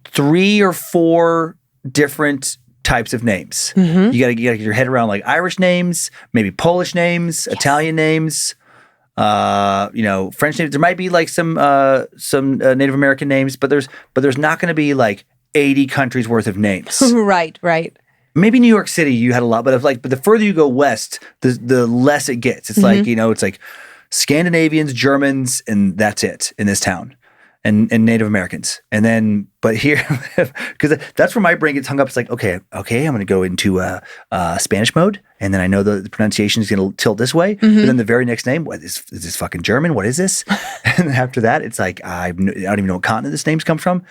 3 or 4 different types of names. Mm-hmm. You gotta get your head around like Irish names, maybe Polish names, yes. Italian names, French names. There might be like some Native American names, but there's not going to be like 80 countries worth of names. Right. Maybe New York City you had a lot, but the further you go west, the less it gets. It's like it's like Scandinavians, Germans, and that's it in this town. And Native Americans. And then, but here, because that's where my brain gets hung up. It's like, okay, I'm going to go into Spanish mode. And then I know the pronunciation is going to tilt this way. Mm-hmm. But then the very next name, is this fucking German? What is this? And then after that, it's like, I don't even know what continent this name's come from.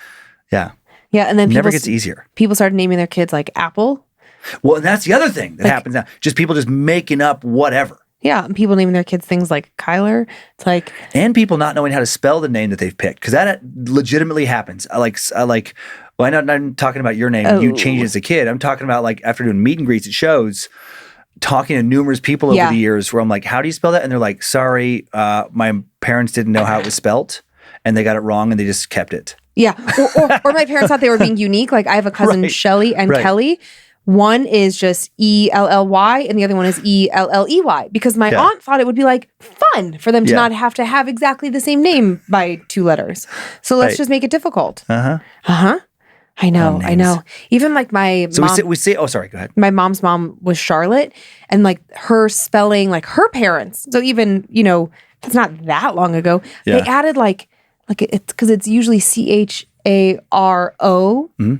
Yeah. Yeah. And then never gets easier. People started naming their kids like Apple. Well, and that's the other thing that happens now. Just people just making up whatever. Yeah, and people naming their kids things like Kyler. It's like, and people not knowing how to spell the name that they've picked, because that legitimately happens. Well, I'm talking about your name. Oh. You changed it as a kid. I'm talking about like after doing meet and greets at shows, talking to numerous people over the years, where I'm like, "How do you spell that?" And they're like, "Sorry, my parents didn't know how it was spelt, and they got it wrong, and they just kept it." Yeah, or my parents thought they were being unique. Like I have a cousin Shelly and Kelly. One is just Elly and the other one is Elley, because my aunt thought it would be like fun for them to not have to have exactly the same name by 2 letters. So let's just make it difficult. I know. Even like my mom. We say, oh, sorry, go ahead. My mom's mom was Charlotte, and like her spelling, like her parents. So even, that's not that long ago. They added like it's because it's usually Charo. Mm-hmm.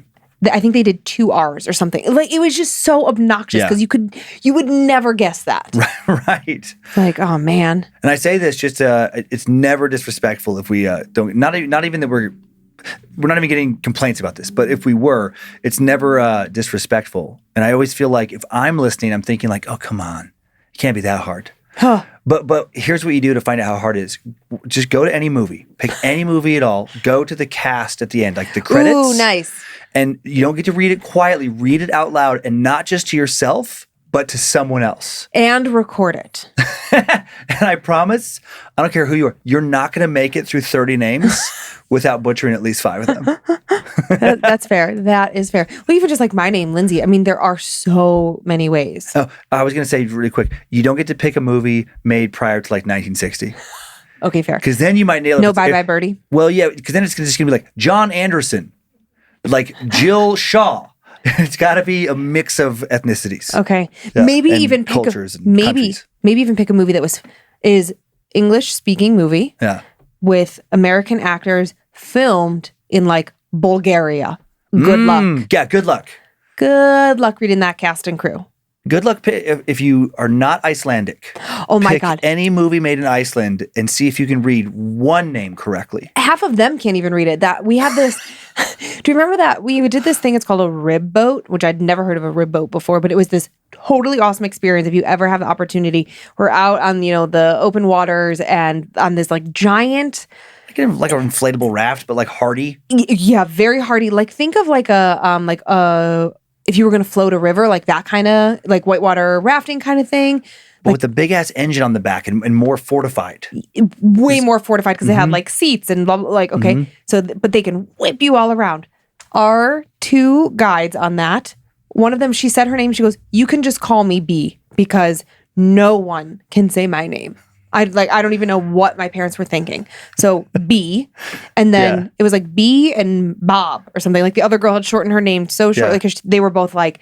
I think they did 2 R's or something. Like it was just so obnoxious because you would never guess that. Right. Like, oh man. And I say this just it's never disrespectful if we don't not even that we're not even getting complaints about this, but if we were, it's never disrespectful. And I always feel like if I'm listening, I'm thinking like, oh come on, it can't be that hard. Huh. But here's what you do to find out how hard it is. Just go to any movie. Pick any movie at all. Go to the cast at the end, like the credits. Ooh, nice. And you don't get to read it quietly. Read it out loud, and not just to yourself, but to someone else. And record it. And I promise, I don't care who you are, you're not going to make it through 30 names without butchering at least 5 of them. That's fair. That is fair. Well, even just like my name, Lynze. I mean, there are so many ways. Oh, I was going to say really quick, you don't get to pick a movie made prior to like 1960. Okay, fair. Because then you might nail it. No Bye Bye Birdie. Well, yeah, because then it's just going to be like John Anderson, like Jill Shaw. It's got to be a mix of ethnicities. Okay, maybe even pick cultures and countries. Maybe even pick a movie that is English speaking movie. Yeah. With American actors filmed in like Bulgaria. Good luck. Yeah, good luck. Good luck reading that cast and crew. Good luck if you are not Icelandic. Oh my God. God. Any movie made in Iceland and see if you can read one name correctly. Half of them can't even read it. That we have this. Do you remember that we did this thing? It's called a rib boat, which I'd never heard of a rib boat before, but it was this totally awesome experience. If you ever have the opportunity, we're out on, the open waters and on this like giant, like an inflatable raft, but like hardy. Yeah, very hardy. Like think of like a if you were going to float a river, like that kind of like whitewater rafting kind of thing. But with the big ass engine on the back and more fortified. Way more fortified because they had like seats and blah, blah, like, okay. So, but they can whip you all around. Our 2 guides on that, one of them, she said her name. She goes, you can just call me B because no one can say my name. I don't even know what my parents were thinking. So B, and then it was like B and Bob or something. Like the other girl had shortened her name so short because they were both like,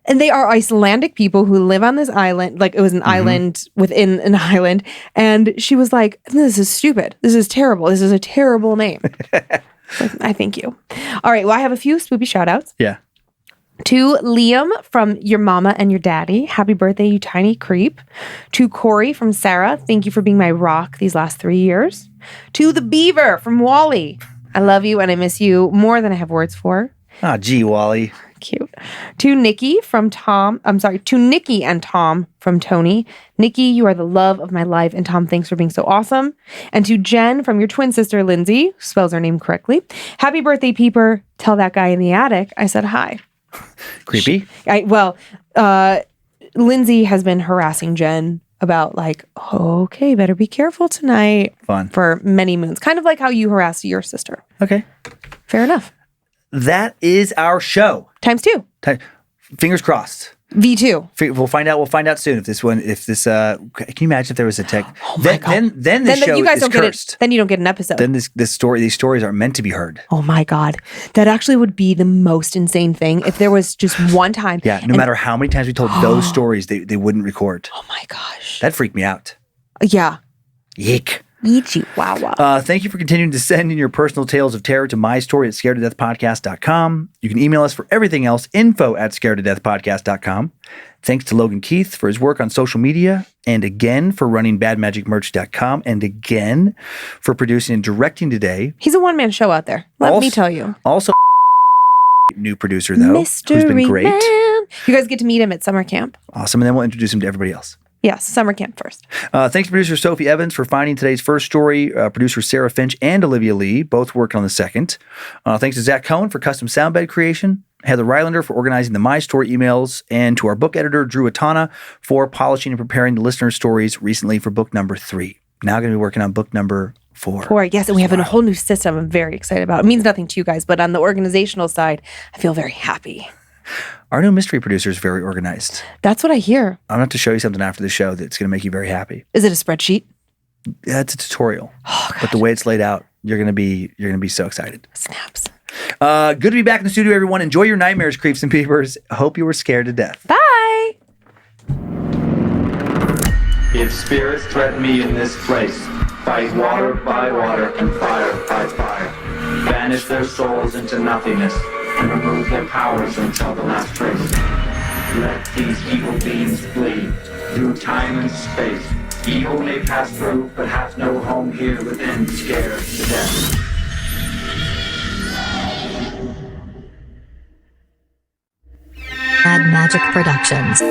and they are Icelandic people who live on this island. Like it was an island within an island. And she was like, this is stupid. This is terrible. This is a terrible name. So I thank you. All right. Well, I have a few spoopy shout outs. Yeah. To Liam from your mama and your daddy. Happy birthday, you tiny creep. To Corey from Sarah. Thank you for being my rock these last 3 years. To the Beaver from Wally. I love you and I miss you more than I have words for. Ah, gee, Wally. Cute. To Nikki from Tom. I'm sorry. To Nikki and Tom from Tony. Nikki, you are the love of my life. And Tom, thanks for being so awesome. And to Jen from your twin sister, Lynze, who spells her name correctly. Happy birthday, Peeper. Tell that guy in the attic I said hi. Creepy. Lynze has been harassing Jen about like, okay, better be careful tonight. Fun. For many moons. Kind of like how you harassed your sister. Okay. Fair enough. That is our show. Times 2. Fingers crossed. V2. We'll find out soon if this can you imagine if there was a tech then the show you guys is don't cursed. Get it. Then you don't get an episode. Then these stories aren't meant to be heard. Oh my God. That actually would be the most insane thing if there was just one time. Yeah, no matter how many times we told those stories, they wouldn't record. Oh my gosh. That freaked me out. Yeah. Yeek. Eat you. Wow. Thank you for continuing to send in your personal tales of terror to mystory@scaredtodeathpodcast.com. You can email us for everything else, info@scaredtodeathpodcast.com. Thanks to Logan Keith for his work on social media, and again for running badmagicmerch.com, and again for producing and directing today. He's a one-man show out there. Let me tell you. Also, new producer, though, Mystery who's been great. Man. You guys get to meet him at summer camp. Awesome. And then we'll introduce him to everybody else. Yes, summer camp first. Thanks to producer Sophie Evans for finding today's first story, producer Sarah Finch and Olivia Lee, both working on the second. Thanks to Zach Cohen for custom soundbed creation, Heather Rylander for organizing the My Story emails, and to our book editor, Drew Atana, for polishing and preparing the listener stories recently for book number 3. Now going to be working on book number 4. Yes, and we have a whole new system I'm very excited about. It means nothing to you guys, but on the organizational side, I feel very happy. Our new mystery producer is very organized. That's what I hear. I'm going to have to show you something after the show that's going to make you very happy. Is it a spreadsheet? Yeah, it's a tutorial. But the way it's laid out, you're going to be so excited. Snaps. Good to be back in the studio, everyone. Enjoy your nightmares, creeps and peepers. Hope you were scared to death. Bye. If spirits threaten me in this place, fight water by water and fire by fire. Banish their souls into nothingness and remove their powers until the last trace. Let these evil beings flee through time and space. Evil may pass through, but hath no home here within, scared to death. Bad Magic Productions.